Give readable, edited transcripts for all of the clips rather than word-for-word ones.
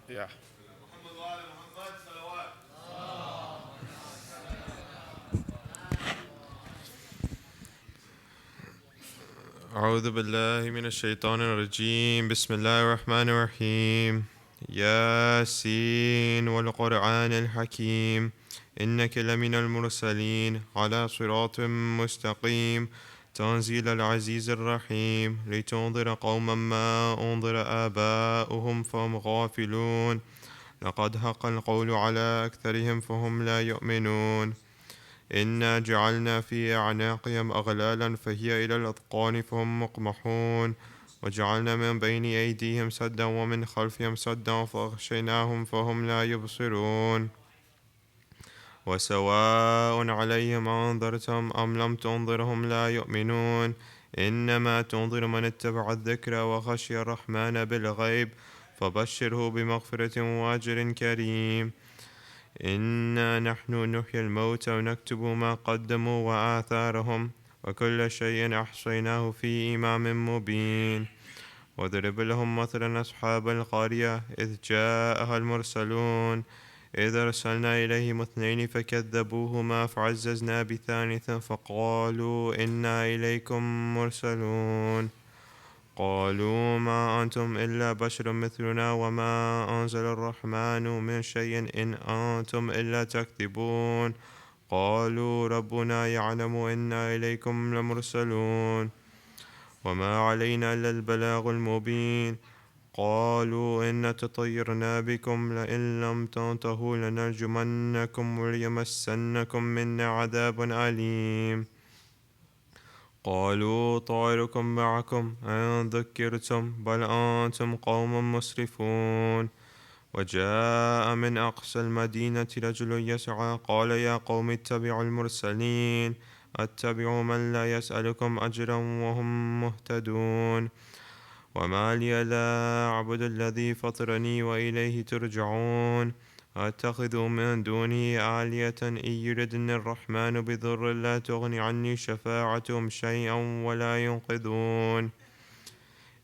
Yeah. أعوذ بالله من الشيطان الرجيم. بسم الله الرحمن الرحيم. ياسين والقرآن الحكيم إنك لمن المرسلين على صراط مستقيم تنزيل العزيز الرحيم لتنذر قوما ما أنذر آباؤهم فهم غافلون لقد حق القول على أكثرهم فهم لا يؤمنون إنا جعلنا في أعناقهم أغلالا فهي إلى الأذقان فهم مقمحون وجعلنا من بين أيديهم سدا ومن خلفهم سدا فأغشيناهم فهم لا يبصرون وسواء عليهم أنذرتهم أم لم تنذرهم لا يؤمنون إنما تنذر من اتبع الذكر وخشي الرحمن بالغيب فبشره بمغفرة وأجر كريم إنا نحن نحيي الموتى ونكتب ما قدموا وآثارهم وكل شيء أحصيناه في إمام مبين واضرب لهم مثلا أصحاب القرية إذ جاءها المرسلون إذ أرسلنا إليهم اثنين فكذبوهما فعززنا بثالث فقالوا إنا إليكم مرسلون قالوا ما أنتم إلا بشر مثلنا وما أنزل الرحمن من شيء إن أنتم إلا تكذبون قالوا ربنا يعلم إنا إليكم لمرسلون وما علينا إلا البلاغ المبين قالوا إن تطيرنا بكم لئن لم تنتهوا لنرجمنكم وليمسنكم منا عذاب أليم قالوا طائركم معكم أن ذكرتم بل أنتم قوم مسرفون وجاء من أقصى المدينة رجل يسعى قال يا قوم اتبعوا المرسلين اتبعوا من لا يسألكم أجرا وهم مهتدون وما لي لا أعبد الذي فطرني وإليه ترجعون أتخذ من دونه آلية إن يردني الرحمن بضر لا تغن عني شفاعتهم شيئا ولا ينقذون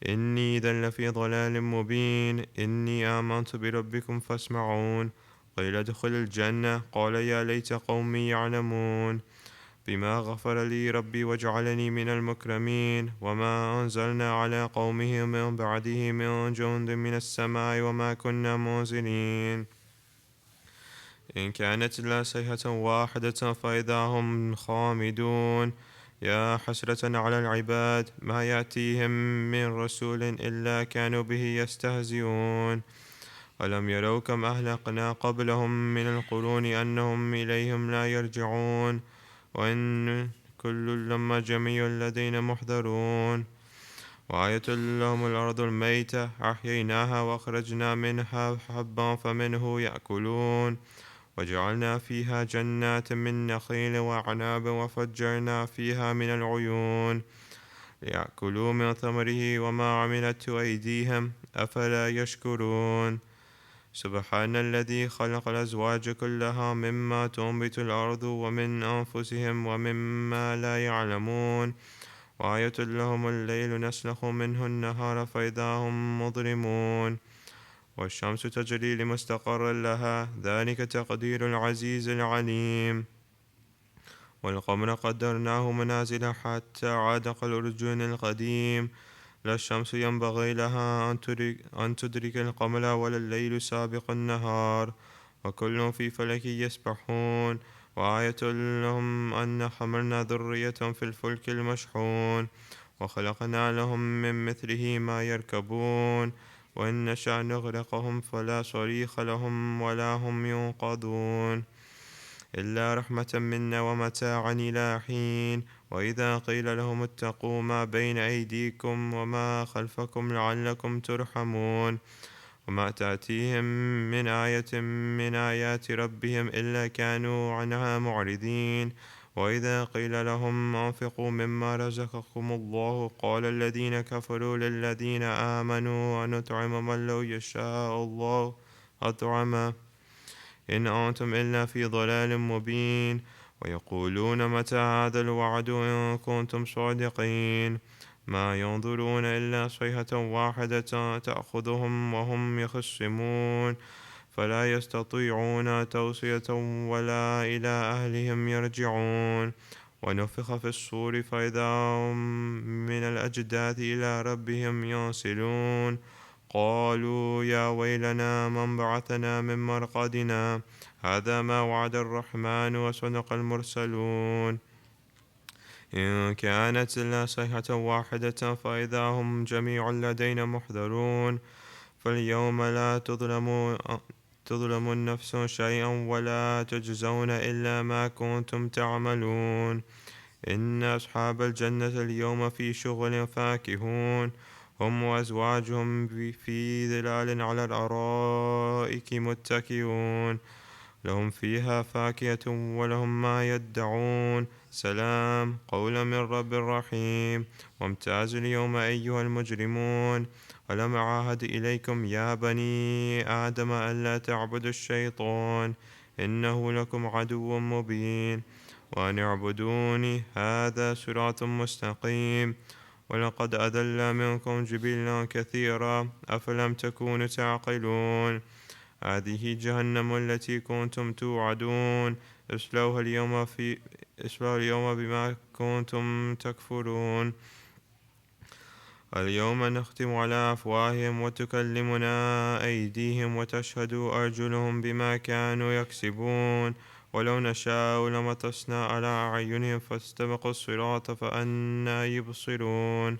إني إذا لفي ضلال مبين إني آمنت بربكم فاسمعون قيل ادخل الجنة قال يا ليت قومي يعلمون بما غفر لي ربي وجعلني من المكرمين وما أنزلنا على قومه من بعده من جند من السماء وما كنا منزلين إن كانت إلا صيحة واحدة فإذا هم خامدون يا حسرة على العباد ما يأتيهم من رسول إلا كانوا به يستهزئون ألم يروا كم أهلكنا قبلهم من القرون أنهم إليهم لا يرجعون وإن كل لما جميع لدينا محضرون وآية لهم الأرض الميتة أحييناها وأخرجنا منها حبا فمنه يأكلون وجعلنا فيها جنات من نخيل وأعناب وفجرنا فيها من العيون ليأكلوا من ثمره وما عملته أيديهم أفلا يشكرون سبحان الذي خلق الأزواج كلها مما تنبت الأرض ومن أنفسهم ومما لا يعلمون وآية لهم الليل نسلخ منه النهار فإذا هم مظلمون والشمس تجري لمستقر لها ذلك تقدير العزيز العليم والقمر قدرناه منازل حتى عاد كالعرجون القديم لا الشمس ينبغي لها أن تدرك القمر ولا الليل سابق النهار وكل في فلك يسبحون وآية لهم أن حملنا ذرية في الفلك المشحون وخلقنا لهم من مثله ما يركبون وإن نشأ نغرقهم فلا صريخ لهم ولا هم ينقذون إلا رحمة منا ومتاعا إلى حين وإذا قيل لهم اتقوا ما بين أيديكم وما خلفكم لعلكم ترحمون وما تأتيهم من آية من آيات ربهم إلا كانوا عنها معرضين وإذا قيل لهم أنفقوا مما رزقكم الله قال الذين كفروا للذين آمنوا أنطعم من لو يشاء الله أطعمه إن أنتم إلا في ضلال مبين ويقولون متى هذا الوعد إن كنتم صادقين ما ينظرون إلا صيحة واحدة تأخذهم وهم يخصمون فلا يستطيعون توصية ولا إلى أهلهم يرجعون ونفخ في الصور فإذا هم من الأجداث إلى ربهم ينسلون قالوا يا ويلنا من بعثنا من مرقدنا هذا ما وعد الرحمن وصدق المرسلون إن كانت إلا صيحة واحدة فإذا هم جميع لدينا محضرون فاليوم لا تظلم النفس شيئا ولا تجزون إلا ما كنتم تعملون إن أصحاب الجنة اليوم في شغل فاكهون هم وأزواجهم في ظلال على الأرائك متكئون لهم فيها فاكهة ولهم ما يدعون سلام قولا من رب رحيم وامتازوا اليوم أيها المجرمون ألم أعاهد إليكم يا بني آدم ألا تعبدوا الشيطان إنه لكم عدو مبين وأن اعبدوني هذا صراط مستقيم ولقد أضل منكم جبلا كثيرا أفلم تكونوا تعقلون هذه جهنم التي كنتم توعدون اصلوها اليوم بما كنتم تكفرون اليوم نختم على أفواههم وتكلمنا أيديهم وتشهد أرجلهم بما كانوا يكسبون ولو نشاء لمسنا على أعينهم فاستبقوا الصراط فأنى يبصرون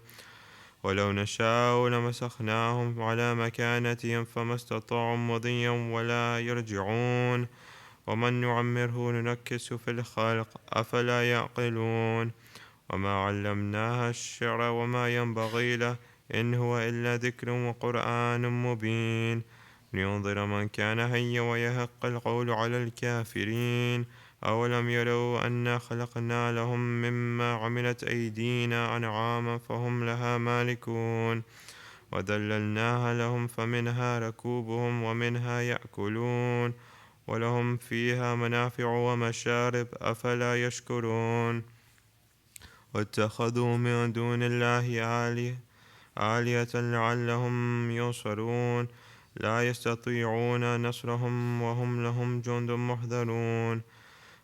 ولو نشاء لمسخناهم على مكانتهم فما استطاعوا مضيا ولا يرجعون ومن نعمره ننكس في الخلق أفلا يعقلون وما علمناها الشعر وما ينبغي له إن هو إلا ذكر وقرآن مبين لينظر من كان حيا ويحق القول على الكافرين أولم يروا أنا خلقنا لهم مما عملت أيدينا أنعاما فهم لها مالكون وذللناها لهم فمنها ركوبهم ومنها يأكلون ولهم فيها منافع ومشارب أفلا يشكرون واتخذوا من دون الله آلهة لعلهم ينصرون لا يستطيعون نصرهم وهم لهم جند محضرون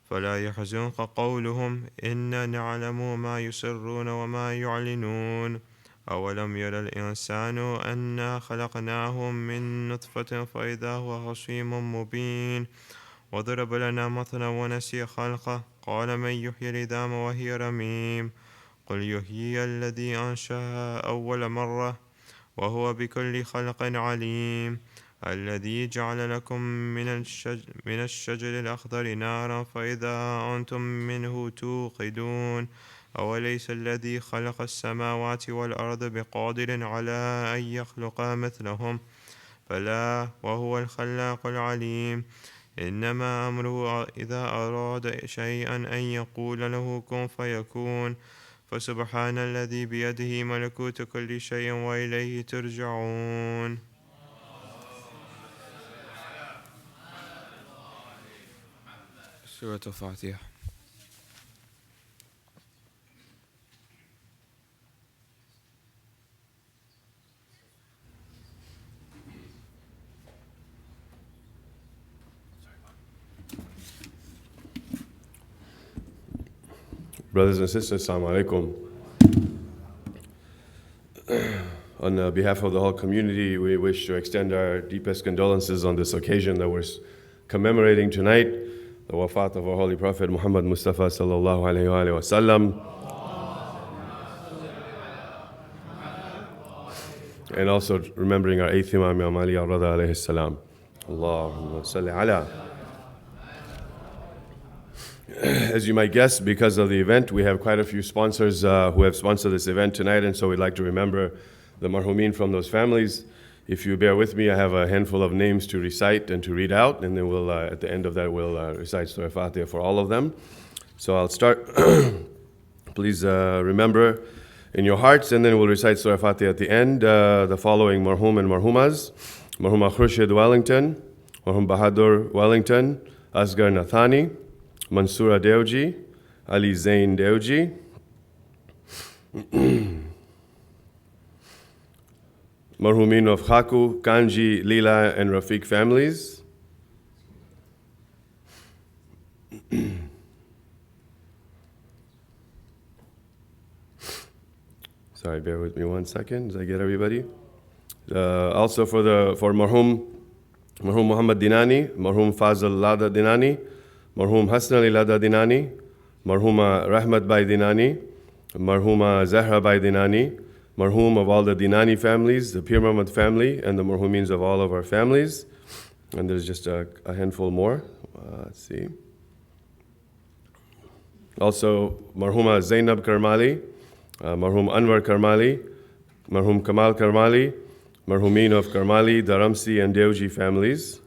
فلا يحزنك قولهم إنا نعلم ما يسرون وما يعلنون أولم ير الإنسان أنا خلقناه من نطفة فإذا هو خصيم مبين وضرب لنا مثلا ونسي خلقه قال من يحيي العظام وهي رميم قل يحيي الذي أنشأها أول مرة وهو بكل خلق عليم الذي جعل لكم من الشجر الأخضر نارا فإذا أنتم منه توقدون أوليس الذي خلق السماوات والأرض بقادر على أن يخلق مثلهم بلى وهو الخلاق العليم إنما أمره إذا أراد شيئا أن يقول له كن فيكون فسبحان الذي بيده ملكوت كل شيء وإليه ترجعون. سورة الفاتحة. Brothers and sisters, Assalamu alaikum. On behalf of the whole community, we wish to extend our deepest condolences on this occasion that we're commemorating tonight, the Wafat of our Holy Prophet Muhammad Mustafa sallallahu alayhi wa sallam. And also remembering our 8th Imam, Imam Ali al-Redha alayhi salam. Allahumma salli ala. As you might guess, because of the event, we have quite a few sponsors who have sponsored this event tonight, and so we'd like to remember the marhumin from those families. If you bear with me, I have a handful of names to recite and to read out, and then we'll, at the end of that, we'll recite Surah Fatiha for all of them. So I'll start. Please remember in your hearts, and then we'll recite Surah Fatiha at the end. The following marhum and marhumas: Marhuma Khurshid Wellington, Marhum Bahadur Wellington, Asghar Nathani, Mansura Dewji, Ali Zain Dewji, marhumin of Khaku, Kanji, Lila, and Rafiq families. Sorry, bear with me 1 second as I get everybody. Also for marhum Muhammad Dinani, marhum Fazal Lada Dinani, marhum Hassan Ali Lada Dinani, marhuma Rahmat Bai Dinani, marhuma Zahra Bai Dinani, marhum of all the Dinani families, the Pir Muhammad family, and the marhumins of all of our families. And there's just a handful more. Let's see. Also, marhuma Zainab Karmali, marhum Anwar Karmali, marhum Kamal Karmali, marhumin of Karmali, Dharamsi, and Deuji families.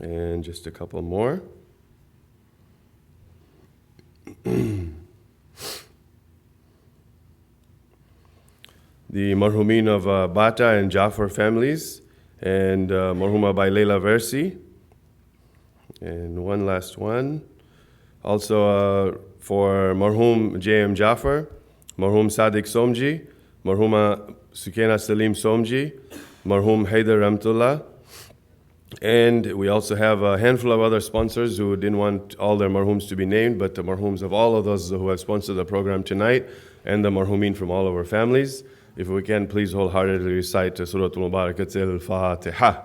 And just a couple more. The marhumin of Bata and Jafar families, and marhuma by Leila Versi. And one last one. Also for marhum J.M. Jafar, marhum Sadiq Somji, marhuma Sukena Salim Somji, marhum Haider Ramtullah. And we also have a handful of other sponsors who didn't want all their marhums to be named, but the marhums of all of those who have sponsored the program tonight, and the marhumin from all of our families. If we can, please wholeheartedly recite Surah Al-Mubarakat Al-Fatiha.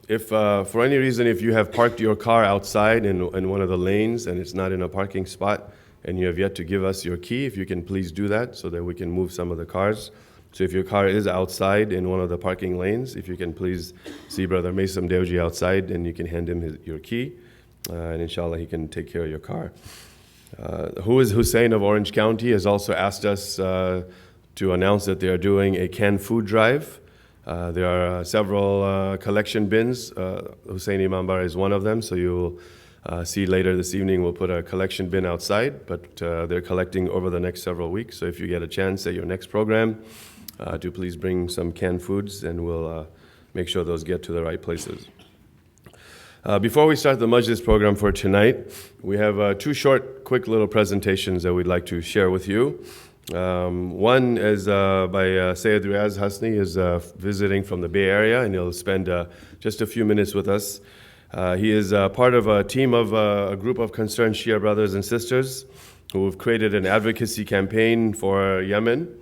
If for any reason, if you have parked your car outside in one of the lanes and it's not in a parking spot and you have yet to give us your key, if you can please do that so that we can move some of the cars. So if your car is outside in one of the parking lanes, if you can please see Brother Mason Deuji outside and you can hand him your key, and inshallah he can take care of your car. Who is Hussein of Orange County has also asked us to announce that they are doing a canned food drive. There are several collection bins. Huseini Imambara is one of them, so you'll see later this evening we'll put a collection bin outside, but they're collecting over the next several weeks. So if you get a chance at your next program, do please bring some canned foods and we'll make sure those get to the right places. Before we start the Majlis program for tonight, we have two short, quick little presentations that we'd like to share with you. One is by Syed Riaz Hasni, is visiting from the Bay Area, and he'll spend just a few minutes with us. He is part of a team of a group of concerned Shia brothers and sisters who have created an advocacy campaign for Yemen,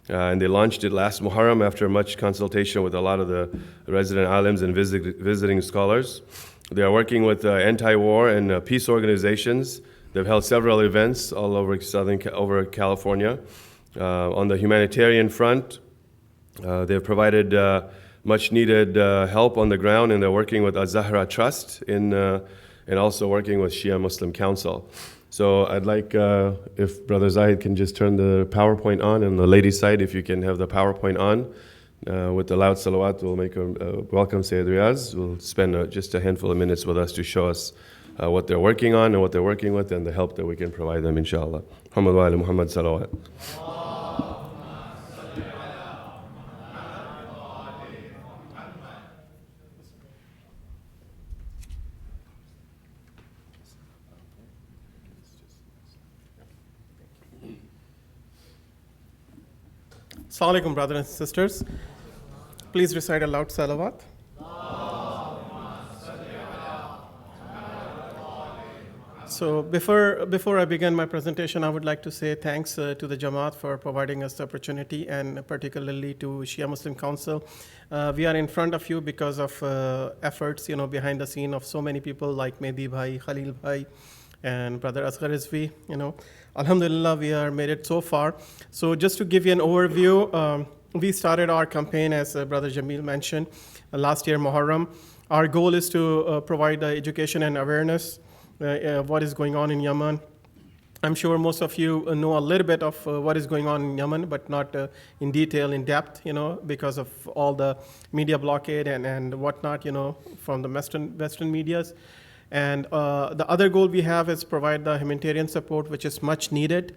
and they launched it last Muharram after much consultation with a lot of the resident alims and visiting scholars. They are working with anti-war and peace organizations. They've held several events all over over California. On the humanitarian front, they've provided much needed help on the ground, and they're working with Az-Zahra Trust and also working with Shia Muslim Council. So I'd like, if Brother Zahid can just turn the PowerPoint on, and the ladies' side, if you can have the PowerPoint on. With the loud salawat, we'll make a welcome Sayyid Riaz. We'll spend just a handful of minutes with us to show us what they're working on and what they're working with and the help that we can provide them, inshallah. Muhammad wa ali Muhammad salawat. Assalamu alaikum, brothers and sisters. Please recite a loud salawat. So before I begin my presentation, I would like to say thanks to the Jamaat for providing us the opportunity, and particularly to Shia Muslim Council. We are in front of you because of efforts, behind the scene of so many people like Mehdi Bhai, Khalil Bhai, and Brother Asghar Rizvi. Alhamdulillah, we are made it so far. So just to give you an overview, we started our campaign, as Brother Jamil mentioned, last year Muharram. Our goal is to provide education and awareness what is going on in Yemen. I'm sure most of you know a little bit of what is going on in Yemen, but not in detail, in depth, because of all the media blockade and whatnot, from the Western medias. And the other goal we have is provide the humanitarian support, which is much needed.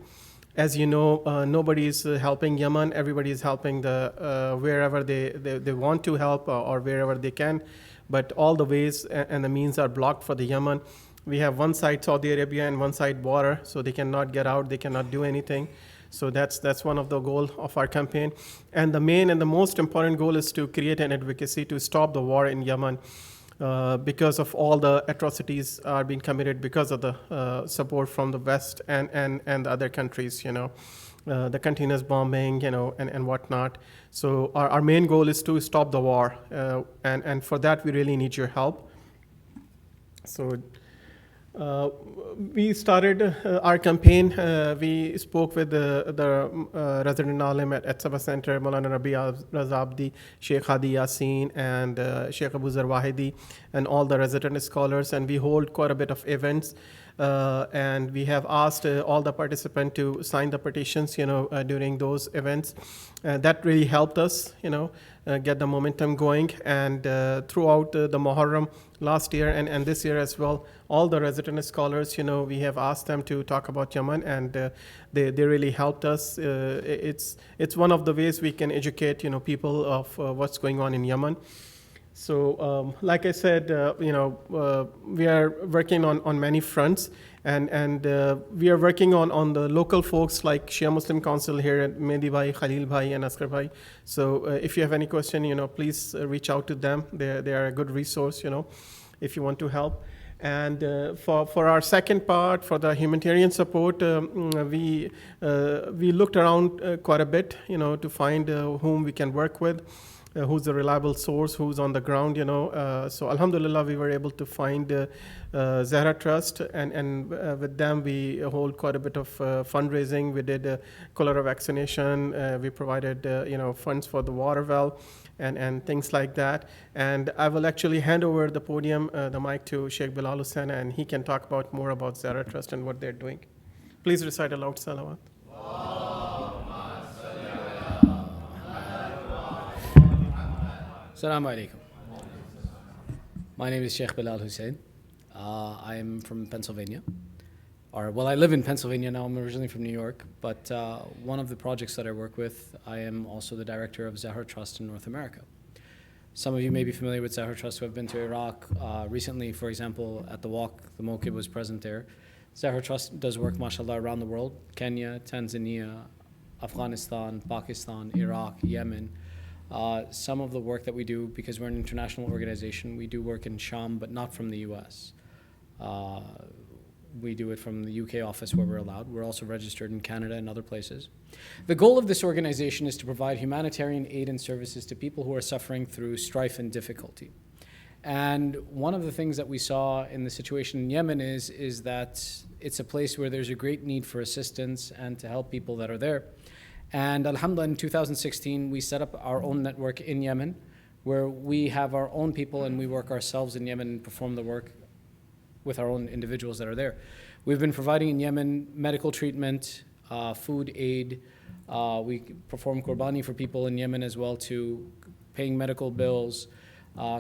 As you know, nobody is helping Yemen. Everybody is helping wherever they want to help or wherever they can. But all the ways and the means are blocked for the Yemen. We have one side Saudi Arabia and one side border, so they cannot get out, they cannot do anything. So that's one of the goals of our campaign. And the main and the most important goal is to create an advocacy to stop the war in Yemen, because of all the atrocities are being committed because of the support from the West and the other countries, the continuous bombing, and whatnot. So our main goal is to stop the war, and for that we really need your help. So we started our campaign. We spoke with the resident alim at Sabah Center, Maulana Rabi Razabdi, Sheikh Hadi Yassin, and Sheikh Abu Zar Wahidi, and all the resident scholars. And we hold quite a bit of events. And we have asked all the participants to sign the petitions, during those events. That really helped us, get the momentum going. And throughout the Muharram last year and this year as well, all the resident scholars, we have asked them to talk about Yemen, and they really helped us. It's one of the ways we can educate, people of what's going on in Yemen. So, like I said, we are working on many fronts, and we are working on the local folks like Shia Muslim Council here at Mehdi Bhai, Khalil Bhai, and Askar Bhai. So, if you have any question, please reach out to them. They are a good resource, if you want to help. And for our second part, for the humanitarian support, we looked around quite a bit, to find whom we can work with. Who's a reliable source, who's on the ground, So alhamdulillah, we were able to find Zahra Trust, and with them we hold quite a bit of fundraising. We did cholera vaccination. We provided, funds for the water well and things like that. And I will actually hand over the podium, the mic to Sheikh Bilal Hussain, and he can talk more about Zahra Trust and what they're doing. Please recite aloud salawat. Assalamu alaikum. My name is Sheikh Bilal Hussain. I am from Pennsylvania. I live in Pennsylvania now. I'm originally from New York. But one of the projects that I work with, I am also the director of Zahra Trust in North America. Some of you may be familiar with Zahra Trust who have been to Iraq. Recently, for example, at the walk, the Mokib was present there. Zahra Trust does work, mashallah, around the world. Kenya, Tanzania, Afghanistan, Pakistan, Iraq, Yemen. Some of the work that we do, because we're an international organization, we do work in Sham, but not from the US. We do it from the UK office where we're allowed. We're also registered in Canada and other places. The goal of this organization is to provide humanitarian aid and services to people who are suffering through strife and difficulty. And one of the things that we saw in the situation in Yemen is that it's a place where there's a great need for assistance and to help people that are there. And alhamdulillah, in 2016, we set up our own network in Yemen, where we have our own people and we work ourselves in Yemen and perform the work with our own individuals that are there. We've been providing in Yemen medical treatment, food aid. We perform qurbani for people in Yemen as well, too, paying medical bills,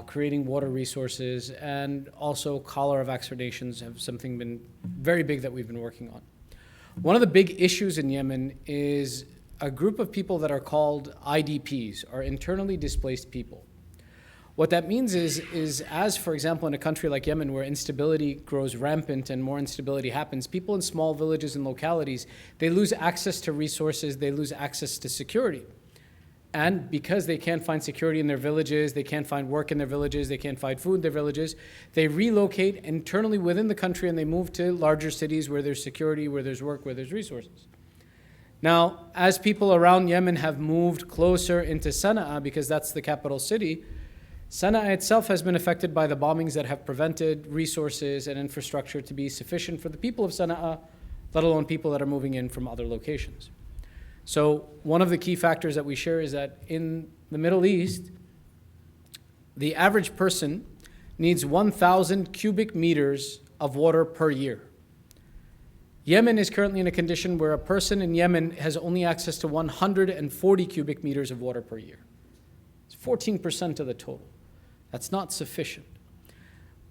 creating water resources, and also cholera vaccinations have something been very big that we've been working on. One of the big issues in Yemen is a group of people that are called IDPs, or internally displaced people. What that means is as, for example, in a country like Yemen where instability grows rampant and more instability happens, people in small villages and localities, they lose access to resources, they lose access to security. And because they can't find security in their villages, they can't find work in their villages, they can't find food in their villages, they relocate internally within the country and they move to larger cities where there's security, where there's work, where there's resources. Now, as people around Yemen have moved closer into Sana'a, because that's the capital city, Sana'a itself has been affected by the bombings that have prevented resources and infrastructure to be sufficient for the people of Sana'a, let alone people that are moving in from other locations. So one of the key factors that we share is that in the Middle East, the average person needs 1,000 cubic meters of water per year. Yemen is currently in a condition where a person in Yemen has only access to 140 cubic meters of water per year. It's 14% of the total. That's not sufficient.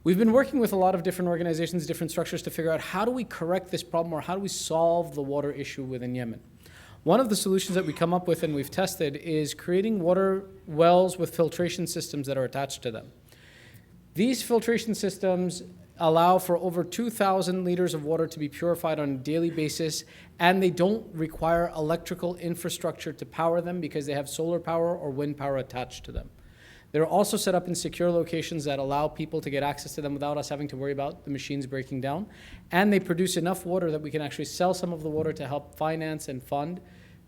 We've been working with a lot of different organizations, different structures to figure out how do we correct this problem or how do we solve the water issue within Yemen. One of the solutions that we come up with and we've tested is creating water wells with filtration systems that are attached to them. These filtration systems allow for over 2,000 liters of water to be purified on a daily basis, and they don't require electrical infrastructure to power them because they have solar power or wind power attached to them. They're also set up in secure locations that allow people to get access to them without us having to worry about the machines breaking down. And they produce enough water that we can actually sell some of the water to help finance and fund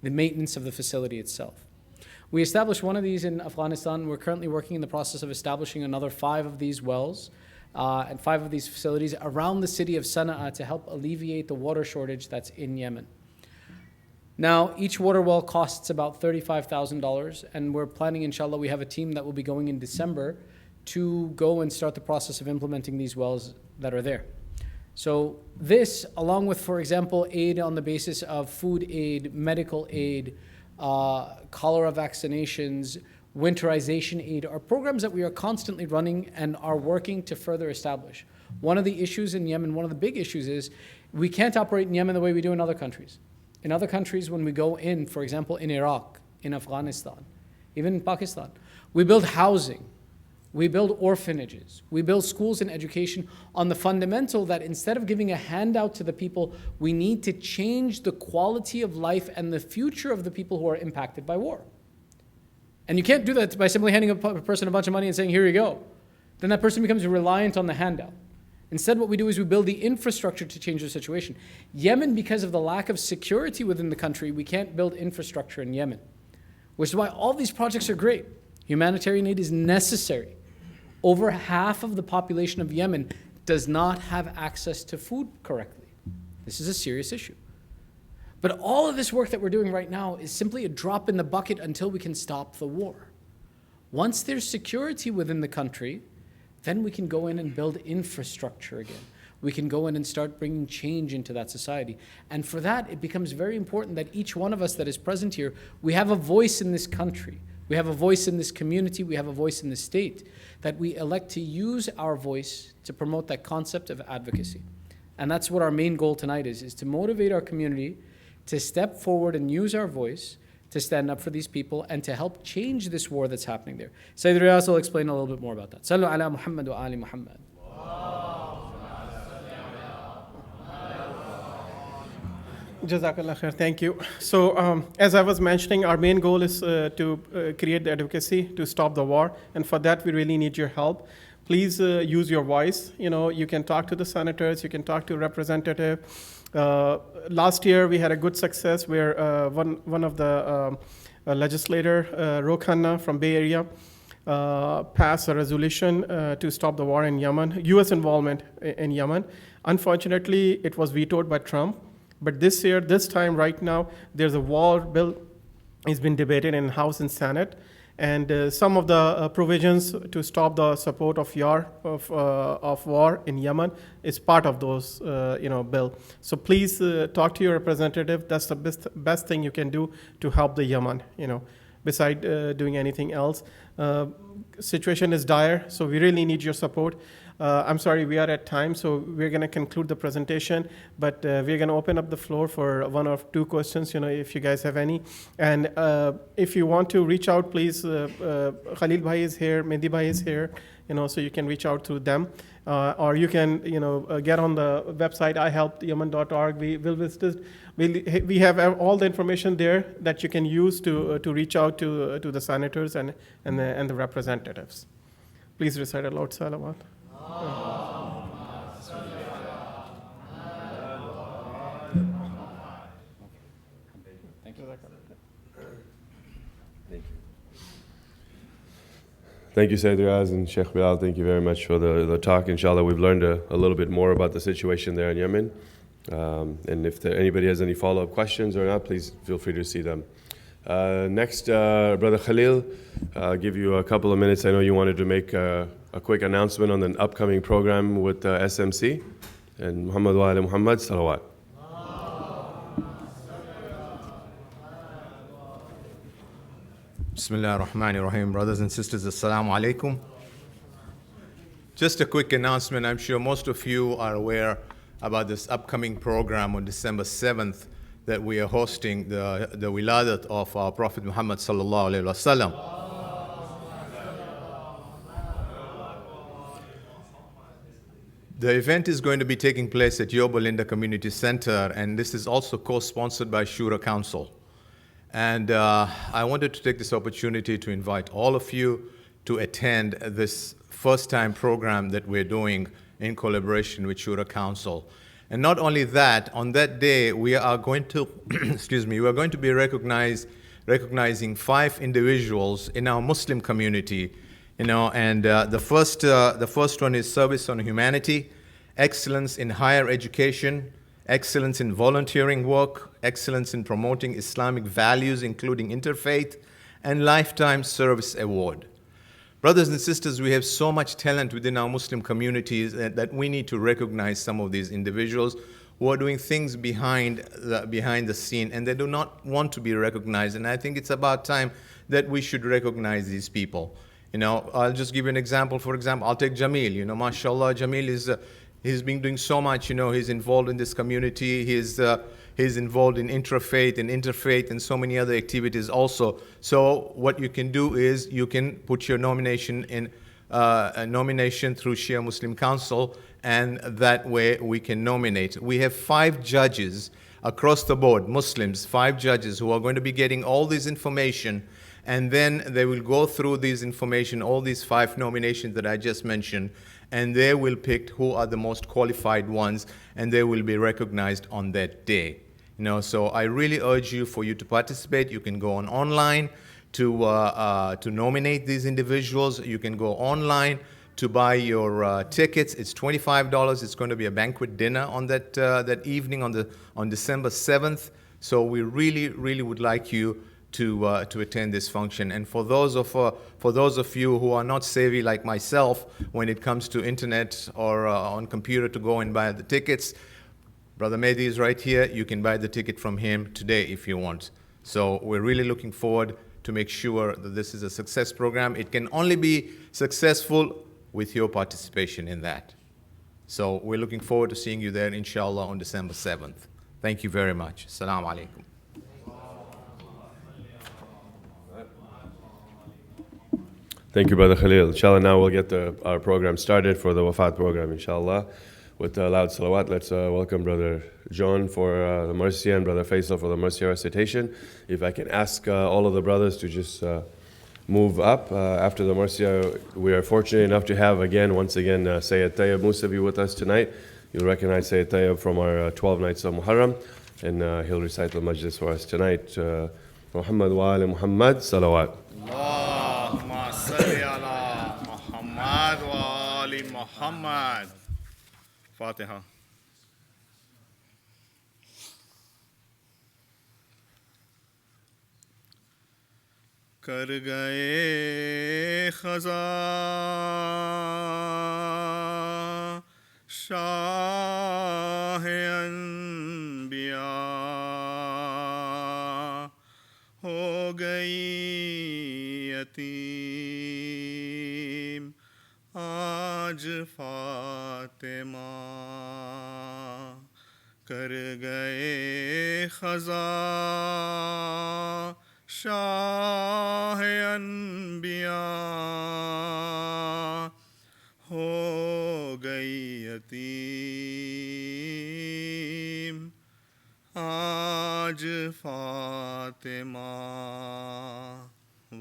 the maintenance of the facility itself. We established one of these in Afghanistan. We're currently working in the process of establishing another 5 of these wells and 5 of these facilities around the city of Sana'a to help alleviate the water shortage that's in Yemen. Now, each water well costs about $35,000, and we're planning, inshallah, we have a team that will be going in December to go and start the process of implementing these wells that are there. So this, along with, for example, aid on the basis of food aid, medical aid, cholera vaccinations, winterization aid, are programs that we are constantly running and are working to further establish. One of the issues in Yemen, one of the big issues is we can't operate in Yemen the way we do in other countries. In other countries, when we go in, for example, in Iraq, in Afghanistan, even in Pakistan, we build housing, we build orphanages, we build schools and education on the fundamental that instead of giving a handout to the people, we need to change the quality of life and the future of the people who are impacted by war. And you can't do that by simply handing a person a bunch of money and saying, here you go. Then that person becomes reliant on the handout. Instead, what we do is we build the infrastructure to change the situation. Yemen, because of the lack of security within the country, we can't build infrastructure in Yemen, which is why all these projects are great. Humanitarian aid is necessary. Over half of the population of Yemen does not have access to food correctly. This is a serious issue. But all of this work that we're doing right now is simply a drop in the bucket until we can stop the war. Once there's security within the country, then we can go in and build infrastructure again. We can go in and start bringing change into that society. And for that, it becomes very important that each one of us that is present here, we have a voice in this country. We have a voice in this community. We have a voice in the state, that we elect to use our voice to promote that concept of advocacy. And that's what our main goal tonight is to motivate our community to step forward and use our voice to stand up for these people and to help change this war that's happening there. Syed Riyaz will explain a little bit more about that. Sallu ala Muhammad wa ali Muhammad. Jazakallah khair. Thank you. So as I was mentioning, our main goal is to create the advocacy to stop the war. And for that, we really need your help. Please use your voice. You can talk to the senators, you can talk to representative. Last year, we had a good success where one of the legislator, Rokhanna from Bay Area, passed a resolution to stop the war in Yemen, U.S. involvement in Yemen. Unfortunately, it was vetoed by Trump. But this time, right now, there's a war bill. It's been debated in House and Senate. And some of the provisions to stop the support of war in Yemen is part of those bill. So please talk to your representative. That's the best thing you can do to help the Yemen. Beside doing anything else. Situation is dire, so we really need your support. I'm sorry, we are at time, so we're going to conclude the presentation, but we're going to open up the floor for 1 or 2 questions, if you guys have any. And if you want to reach out, please, Khalil Bhai is here, Mehdi Bhai is here, so you can reach out to them. Or you can, get on the website, ihelpyemen.org. We have all the information there that you can use to reach out to the senators and the representatives. Please recite aloud salawat. Thank you, Syed Riaz and Sheikh Bilal. Thank you very much for the talk. Inshallah, we've learned a little bit more about the situation there in Yemen. And if anybody has any follow-up questions or not, please feel free to see them. Next, Brother Khalil, I'll give you a couple of minutes. I know you wanted to make a quick announcement on an upcoming program with SMC. And Muhammad wa ali Muhammad, salawat. Bismillah ar-Rahman ar-Rahim. Brothers and sisters, Assalamu alaikum. Just a quick announcement. I'm sure most of you are aware about this upcoming program on December 7th that we are hosting, the wiladat of our Prophet Muhammad sallallahu alaihi wasallam. The event is going to be taking place at Yoba Linda Community Center, and this is also co-sponsored by Shura Council. And I wanted to take this opportunity to invite all of you to attend this first-time program that we're doing in collaboration with Shura Council. And not only that, on that day, we are going to, we are going to be recognizing 5 individuals in our Muslim community, and the first one is service on humanity, excellence in higher education, excellence in volunteering work, excellence in promoting Islamic values, including interfaith, and Lifetime Service Award. Brothers and sisters, we have so much talent within our Muslim communities that we need to recognize some of these individuals who are doing things behind the scene, and they do not want to be recognized. And I think it's about time that we should recognize these people. I'll just give you an example. For example, I'll take Jamil. Mashallah, Jamil he's been doing so much. He's involved in this community. He's involved in interfaith, and so many other activities also. So what you can do is you can put your nomination in a nomination through Shia Muslim Council, and that way we can nominate. We have 5 judges across the board, Muslims, 5 judges who are going to be getting all this information, and then they will go through this information, all these 5 nominations that I just mentioned, and they will pick who are the most qualified ones, and they will be recognized on that day. So I really urge you for you to participate. You can go online to nominate these individuals. You can go online to buy your tickets. It's $25. It's going to be a banquet dinner on that evening on December 7th. So we really, really would like you to attend this function. And for those of you who are not savvy like myself when it comes to internet or on computer to go and buy the tickets, Brother Mehdi is right here. You can buy the ticket from him today if you want. So we're really looking forward to make sure that this is a success program. It can only be successful with your participation in that. So we're looking forward to seeing you there, inshallah, on December 7th. Thank you very much. Assalamu alaikum. Thank you, Brother Khalil. Inshallah, now we'll get our program started for the Wafat program, inshallah. With loud salawat, let's welcome Brother John for the Marcia and Brother Faisal for the Marcia recitation. If I can ask all of the brothers to just move up after the Marcia. We are fortunate enough to have once again, Syed Tayyab Mosavi with us tonight. You'll recognize Syed Tayyab from our 12 nights of Muharram, and he'll recite the majlis for us tonight. Muhammad wa ali Muhammad, salawat. Allahumma salli ala Muhammad wa ali Muhammad. Fatiha. कर गए खज़ा शाह अनबिया हो गई यतीम आज फातिमा कर गए खज़ा शाह अनबिया हो गई यतीम आज फातिमा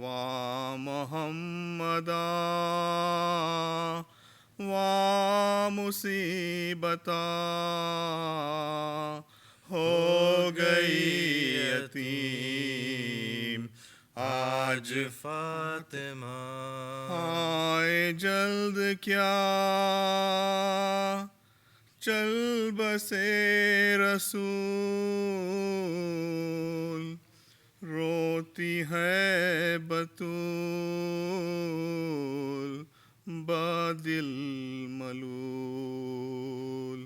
वा मोहम्मदा वा मुसीबता हो गई यतीम आज फातिमा आए जल्द क्या चल बसे रसूल रोती है बतूल बादिल मलूल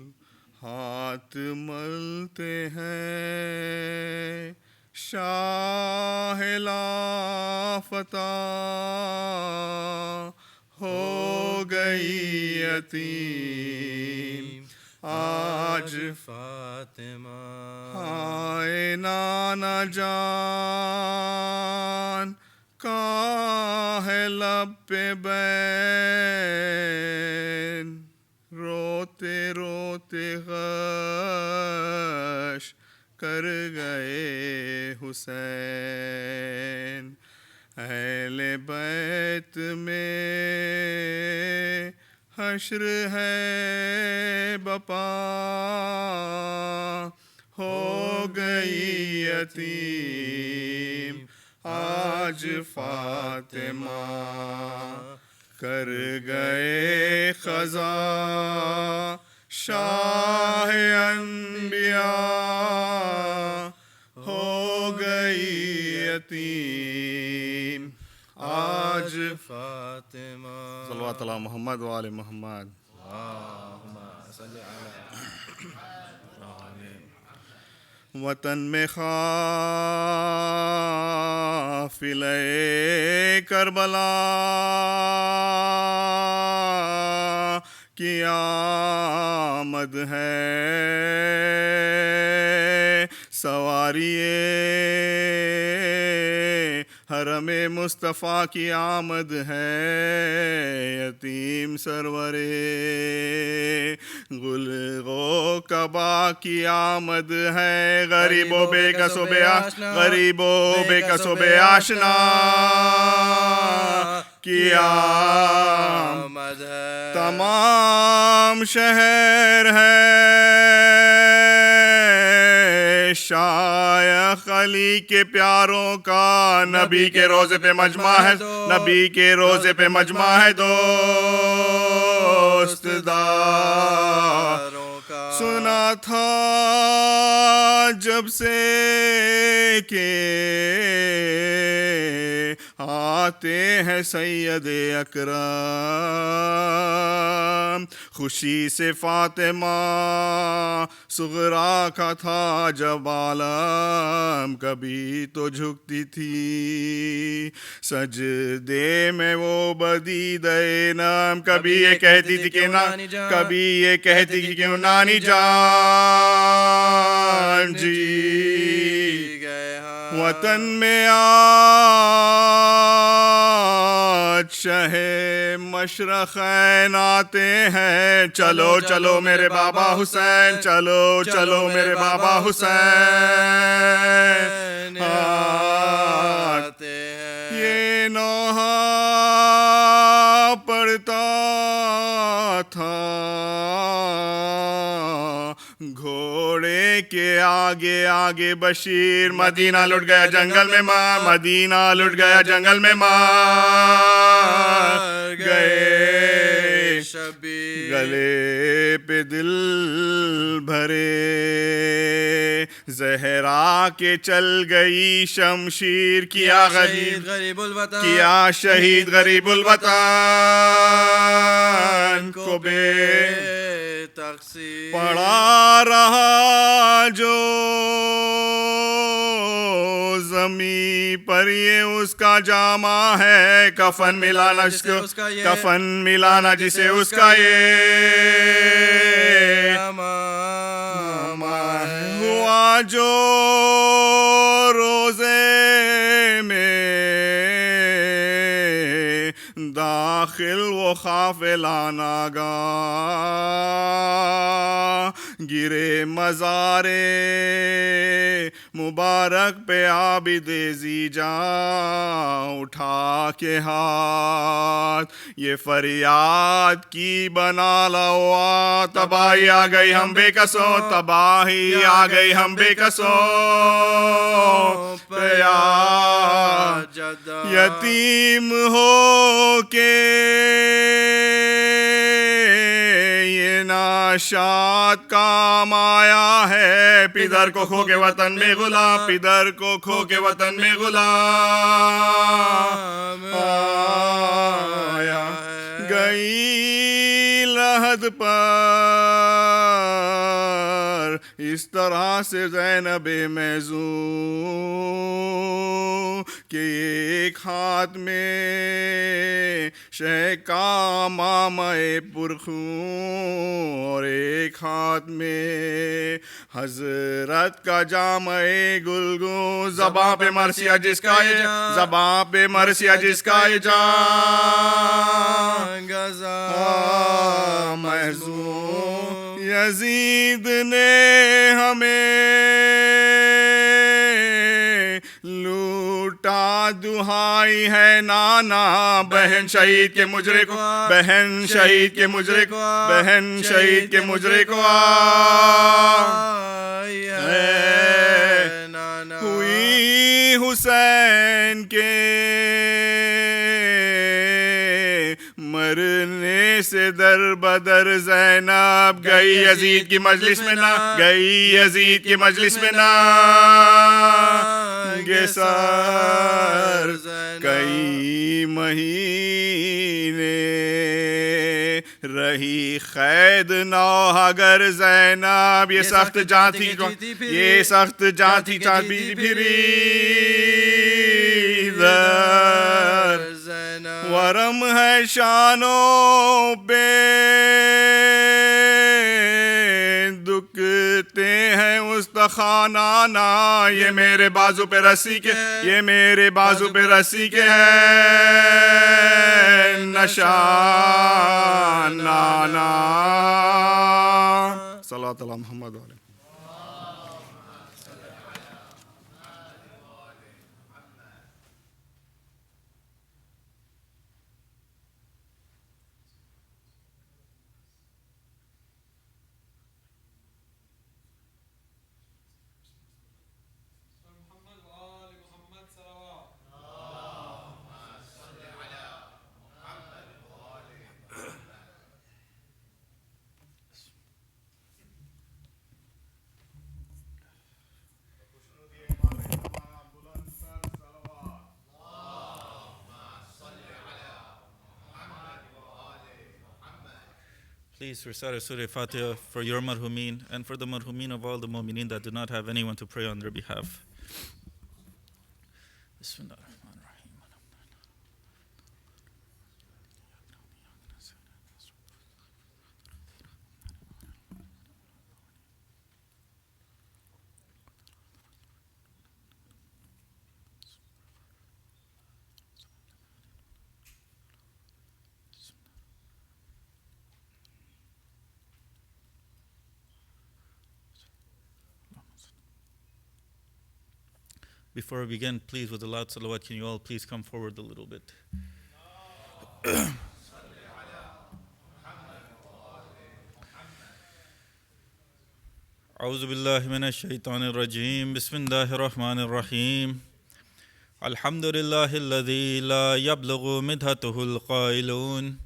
हाथ मलते हैं शाह लाफता हो गए گئی یتیم آج فاطمہ ہائے نانا جان کہاں ہے لب پہ بین روتے روتے غش کر گئے حسین اہل بیت میں حشر ہے بپا ہو گئی یتیم آج فاطمہ کر گئے خزا شاہ انبیاء ہو گئی یتیم آج فاطمہ صلوات اللہ محمد وآل محمد. وطن میں قافلہ کربلا کی آمد ہے سواری حرم مصطفیٰ کی آمد ہے یتیم سرور گل و کبا کی آمد ہے غریب و بے کس و بے آشنا غریب و بے کس و بے آشنا کی آمد ہے تمام شہر ہے شایخ علی کے پیاروں کا نبی کے روزے پہ مجمع ہے نبی کے روزے پہ مجمع ہے دوست داروں کا سنا تھا جب سے کہ آتے ہیں سید اکرم خوشی سے فاطمہ صغرا کا تھا جب عالم کبھی تو جھکتی تھی سجدے میں وہ بدید نام کبھی یہ کہتی تھی کہ کبھی یہ کہتی تھی کہ نانی جان جی گئے وطن میں آج شہ مشرقین آتے ہیں چلو چلو میرے بابا حسین چلو چلو میرے بابا حسین آتے ہیں یہ نوحہ پڑتا تھا گھوڑے کے آگے آگے بشیر مدینہ لٹ گیا جنگل میں ماں مدینہ لٹ گیا جنگل میں مار گئے شبیر گلے پہ دل بھرے زہرا کے چل گئی شمشیر کیا غریب الوطن کیا شہید غریب الوطن کو بے تقسیم پڑا رہا جو زمین پر یہ اس کا جامع ہے کفن ملانا جس کو کفن ملانا جسے اس کا یہ ہوا جو روزے میں داخل وہ قافلہ ناگاہ گرے مزارے مبارک پہ عابد زیجا اٹھا کے ہاتھ یہ فریاد کی بنا لو تباہی آ گئی ہم بے کسوں تباہی آ گئی ہم بے کسوں یتیم ہو کے یہ ناشاد کام آیا ہے پدر کو کھو کے وطن میں غلام پدر کو کھو کے وطن میں غلام آیا گئی لحد پر اس طرح سے زینب موزوں کہ ایک ہاتھ میں شہ کا مامے پرخوں اور ایک ہاتھ میں حضرت کا جامع گلگوں، زباں پہ مرثیہ جس کا یہ زباں پہ مرثیہ جس کا یہ جان گزا محزون، یزید نے ہمیں لوٹا دہائی ہے نانا، بہن شہید کے مجرے کو، بہن شہید کے مجرے کو، بہن شہید کے مجرے کو ہوئی حسین کے مرنے سے در بدر زینب، گئی یزید کی مجلس میں نہ، گئی یزید کی مجلس میں نہ گے سر، کئی مہینے رہی قید نوح اگر زینب، یہ سخت جاں تھی، یہ سخت جاں تھی چابی پھری در، ورم ہے شانوں پہ دکھتے ہیں استخوانانا، یہ میرے بازو پہ رسی کے، یہ میرے بازو پہ رسی کے ہے نشان نانا، صلوات اللہ محمد علیہ. Please recite Surah Fatiha for your marhumin and for the marhumin of all the mu'mineen that do not have anyone to pray on their behalf. Bismillah. Before we begin, please, with a loud salawat, can you all please come forward a little bit? أعوذ بالله من الشيطان الرجيم بسم الله الرحمن الرحيم الحمد لله الذي لا يبلغ مدحته القائلون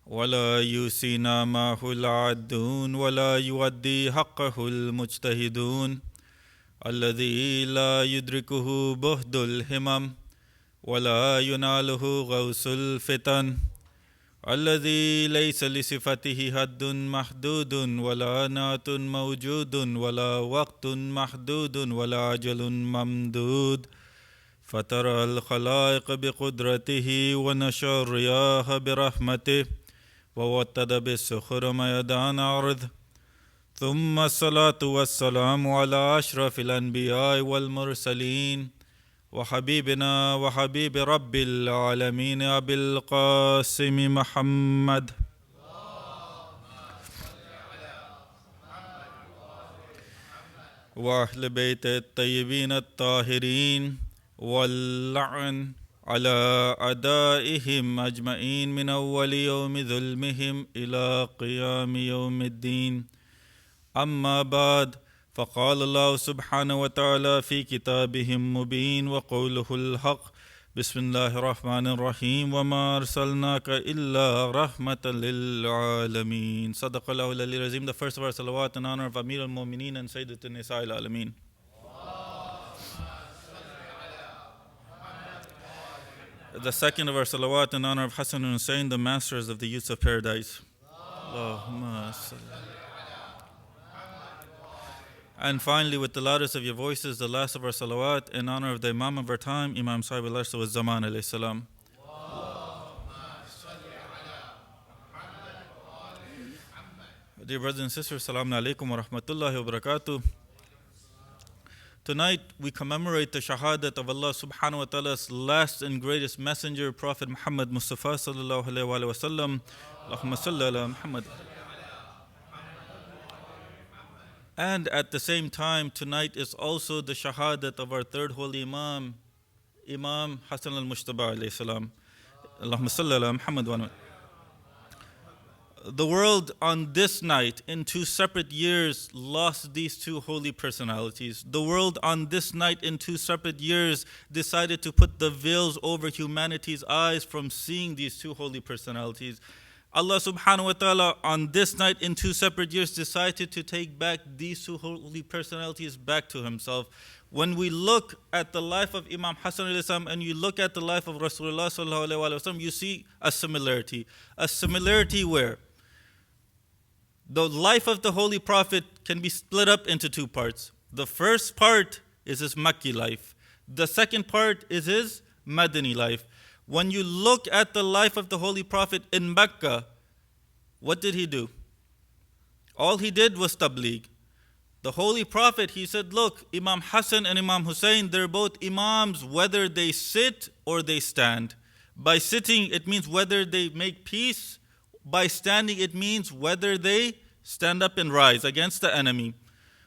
ولا يوصينا معه العادون ولا يؤدي حقه المجتهدون الذي لا يدركه بهد الهمم ولا يناله غوث الفتن الذي ليس لصفته حد محدود ولا نعت موجود ولا وقت محدود ولا أجل ممدود فترى الخلائق بقدرته ونشر الرياح برحمته ووتد بالسخر ميدان عرض ثم الصلاة والسلام على أشرف الأنبياء والمرسلين وحبيبنا وحبيب رب العالمين أبي القاسم محمد وأهل بيت الطيبين الطاهرين واللعن على أعدائهم أجمعين من أول يوم ظلمهم إلى قيام يوم الدين. أما بعد، فقال الله سبحانه وتعالى في كتابه المبين وقوله الحق بسم الله الرحمن الرحيم وما أرسلناك إلا رحمة للعالمين. صدق الله العلي العظيم. The first of our salawat in honor of Amir al-Mu'mineen and SIIJLA. The second of our salawat in honor of Hassan and Hussein, the masters of the youths of paradise. Allahumma salli. And finally, with the loudest of your voices, the last of our salawat, in honor of the Imam of our time, Imam Sahib al-Arsh wa Zaman alayhi salam. Dear brothers and sisters, Assalamu alaikum wa rahmatullahi wa barakatuh. Tonight we commemorate the shahadat of Allah subhanahu wa ta'ala's last and greatest messenger, Prophet Muhammad Mustafa sallallahu alayhi wa sallam. Allahumma salli ala Muhammad. And at the same time, tonight is also the shahadat of our third holy Imam, Imam Hassan al-Mushtaba alayhi salam. Allahumma salli ala Muhammad wa ala. The world on this night, in 2 separate years, lost these two holy personalities. The world on this night, in 2 separate years, decided to put the veils over humanity's eyes from seeing these two holy personalities. Allah subhanahu wa ta'ala on this night, in 2 separate years, decided to take back these two holy personalities back to himself. When we look at the life of Imam Hassan alayhi salam and you look at the life of Rasulullah sallallahu alayhi wa sallam, you see a similarity. A similarity where the life of the Holy Prophet can be split up into 2 parts. The first part is his Makki life. The second part is his Madani life. When you look at the life of the Holy Prophet in Mecca, what did he do? All he did was tabligh. The Holy Prophet, he said, look, Imam Hassan and Imam Husein, they're both Imams whether they sit or they stand. By sitting, it means whether they make peace. By standing, it means whether they stand up and rise against the enemy.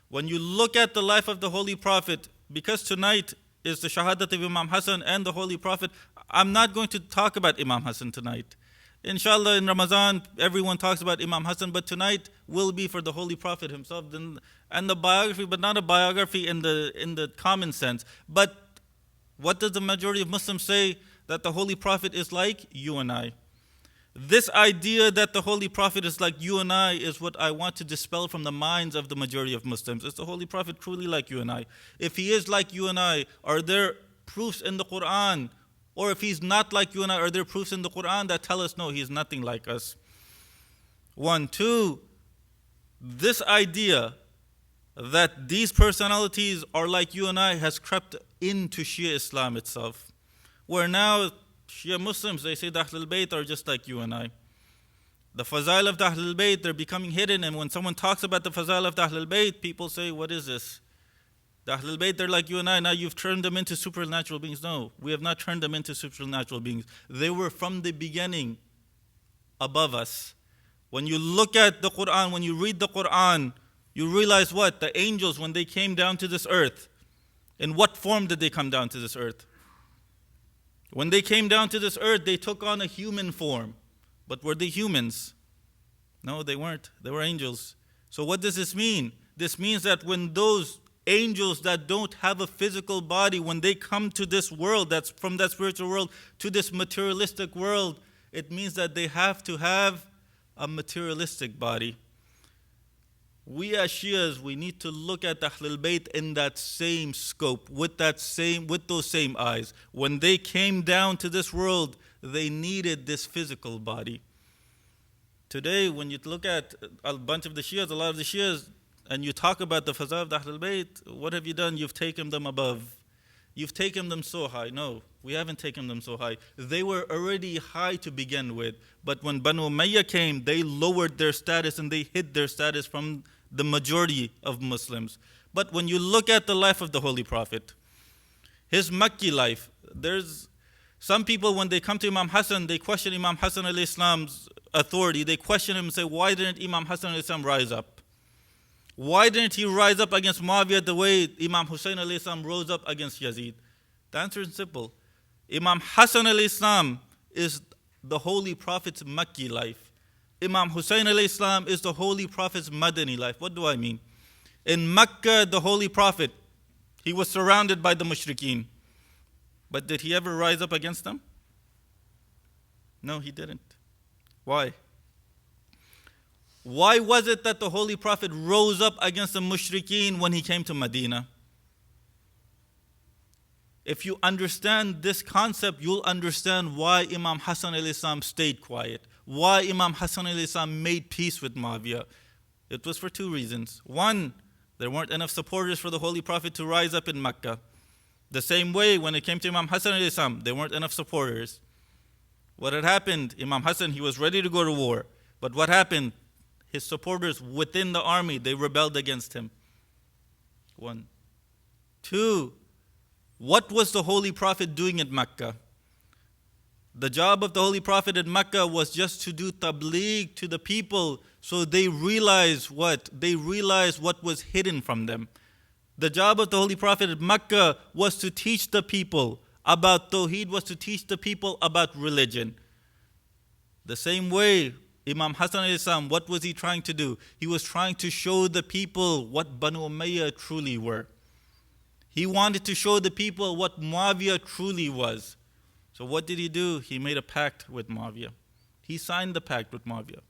When you look at the life of the Holy Prophet, because tonight is the shahadat of Imam Hassan and the Holy Prophet, I'm not going to talk about Imam Hassan tonight. Inshallah, in Ramadan, everyone talks about Imam Hassan, but tonight will be for the Holy Prophet himself and the biography, but not a biography in the common sense. But what does the majority of Muslims say? That the Holy Prophet is like you and I. This idea that the Holy Prophet is like you and I is what I want to dispel from the minds of the majority of Muslims. Is the Holy Prophet truly like you and I? If he is like you and I, are there proofs in the Quran? Or if he's not like you and I, are there proofs in the Quran that tell us, no, he is nothing like us? 1. 2, this idea that these personalities are like you and I has crept into Shia Islam itself. Where now Shia Muslims, they say the Ahlul Bayt are just like you and I. The Fazail of the Ahlul Bayt, they're becoming hidden, and when someone talks about the Fazail of the Ahlul Bayt, people say, what is this? The Ahlul Bayt, they're like you and I, now you've turned them into supernatural beings. No, we have not turned them into supernatural beings. They were from the beginning above us. When you look at the Quran, when you read the Quran, you realize what? The angels, when they came down to this earth, in what form did they come down to this earth? When they came down to this earth, they took on a human form. But were they humans? No, they weren't. They were angels. So what does this mean? This means that when those angels that don't have a physical body, when they come to this world, that's from that spiritual world to this materialistic world, it means that they have to have a materialistic body. We as Shias, we need to look at the Ahlul Bayt in that same scope, with those same eyes. When they came down to this world, they needed this physical body. Today, when you look at a bunch of the Shias, a lot of the Shias, and you talk about the Fazail of the Ahlul Bayt, what have you done? You've taken them above. You've taken them so high. No, we haven't taken them so high. They were already high to begin with. But when Banu Umayyah came, they lowered their status and they hid their status from the majority of Muslims. But when you look at the life of the Holy Prophet, his Makki life, there's some people, when they come to Imam Hassan, they question Imam Hassan alayhi salam's authority. They question him and say, why didn't Imam Hassan alayhi salam rise up? Why didn't he rise up against Muawiyah the way Imam Husayn alayhi salam rose up against Yazid? The answer is simple. Imam Hassan alayhi salam is the Holy Prophet's Makki life. Imam Husayn alayhi salam is the Holy Prophet's Madani life. What do I mean? In Mecca, the Holy Prophet, he was surrounded by the mushrikeen. But did he ever rise up against them? No, he didn't. Why? Why was it that the Holy Prophet rose up against the mushrikeen when he came to Medina? If you understand this concept, you'll understand why Imam Hassan alayhi salam stayed quiet. Why Imam Hassan alayhi salam made peace with Muawiyah. It was for 2 reasons. 1, There weren't enough supporters for the Holy Prophet to rise up in Mecca. The same way when it came to Imam Hassan alayhi salam, there weren't enough supporters. What had happened, Imam Hassan, he was ready to go to war. But what happened? His supporters within the army, they rebelled against him. 1. 2. What was the Holy Prophet doing in Mecca? The job of the Holy Prophet in Mecca was just to do tabligh to the people so they realize what? They realized what was hidden from them. The job of the Holy Prophet in Mecca was to teach the people about Tawheed, was to teach the people about religion. The same way, Imam Hassan alayhi salam, what was he trying to do? He was trying to show the people what Banu Umayyah truly were. He wanted to show the people what Muawiyah truly was. So what did he do? He made a pact with Muawiyah. He signed the pact with Muawiyah.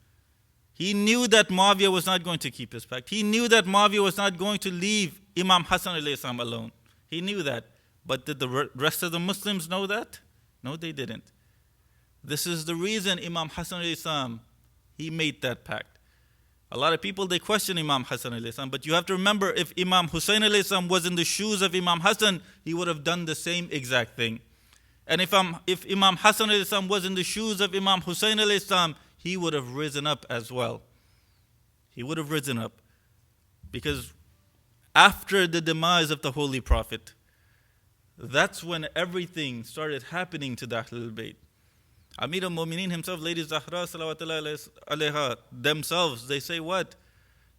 He knew that Muawiyah was not going to keep his pact. He knew that Muawiyah was not going to leave Imam Hassan alayhi salam alone. He knew that. But did the rest of the Muslims know that? No, they didn't. This is the reason Imam Hassan alayhi salam, he made that pact. A lot of people, they question Imam Hassan alayhi salam, but you have to remember, if Imam Huseini alayhi salam was in the shoes of Imam Hassan, he would have done the same exact thing. And if Imam Hassan alayhi salam was in the shoes of Imam Huseini alayhi salam, he would have risen up as well. He would have risen up. Because after the demise of the Holy Prophet, that's when everything started happening to the Ahlul Bayt. Amir al-Mu'mineen himself, Lady Zahra salawatullah alayha, themselves, they say what?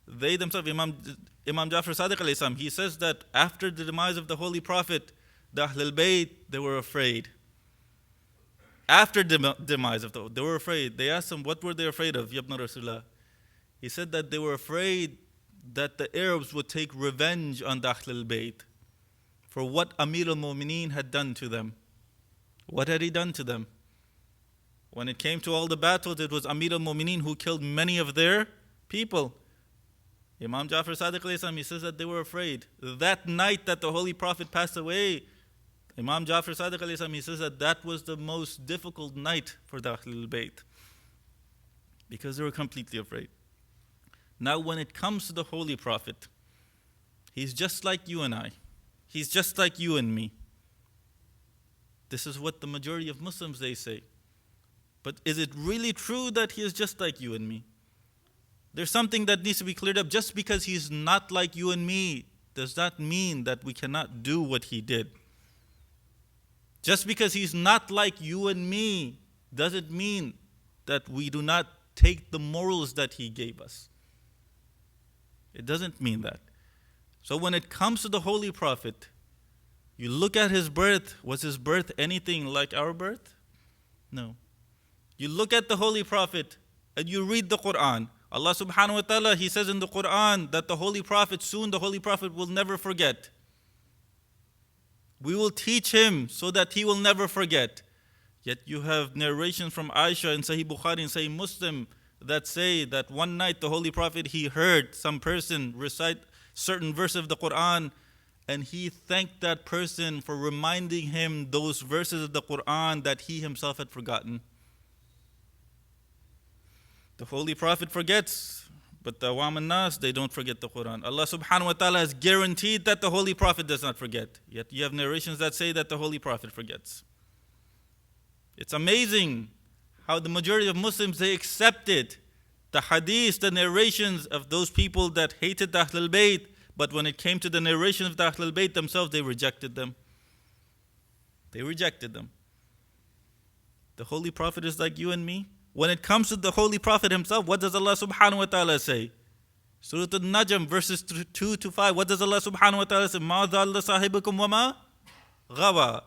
They themselves, Imam Jafar Sadiq alayhi salam, he says that after the demise of the Holy Prophet, the Ahlul Bayt, they were afraid. After the demise of they were afraid. They asked him, what were they afraid of, Yabna Rasulullah? He said that they were afraid that the Arabs would take revenge on the Ahlul Bayt for what Amir al-Mu'mineen had done to them. What had he done to them? When it came to all the battles, it was Amir al-Mu'mineen who killed many of their people. Imam Jafar Sadiq alayhi salam, he says that they were afraid. That night that the Holy Prophet passed away, Imam Jafar Sadiq alayhi salam, he says that was the most difficult night for the Ahlul Bayt, because they were completely afraid. Now when it comes to the Holy Prophet, he's just like you and I. He's just like you and me. This is what the majority of Muslims, they say. But is it really true that he is just like you and me? There's something that needs to be cleared up. Just because he's not like you and me, does that mean that we cannot do what he did? Just because he's not like you and me, does it mean that we do not take the morals that he gave us? It doesn't mean that. So when it comes to the Holy Prophet, you look at his birth. Was his birth anything like our birth? No. You look at the Holy Prophet and you read the Quran. Allah subhanahu wa ta'ala, He says in the Quran that the Holy Prophet, soon the Holy Prophet will never forget. We will teach him so that he will never forget. Yet you have narrations from Aisha in Sahih Bukhari and Sahih Muslim that say that one night the Holy Prophet, he heard some person recite certain verses of the Quran, and he thanked that person for reminding him those verses of the Quran that he himself had forgotten. The Holy Prophet forgets, but the Awam al-Nas, they don't forget the Quran. Allah subhanahu wa ta'ala has guaranteed that the Holy Prophet does not forget. Yet you have narrations that say that the Holy Prophet forgets. It's amazing how the majority of Muslims, they accepted the hadith, the narrations of those people that hated the Ahlul Bayt, but when it came to the narration of the Ahlul Bayt themselves, they rejected them. They rejected them. The Holy Prophet is like you and me. When it comes to the Holy Prophet himself, what does Allah subhanahu wa ta'ala say? Surah Al-Najm, verses 2 to 5. What does Allah subhanahu wa ta'ala say? مَا ضَلَّ صَاحِبُكُمْ وَمَا غَوَى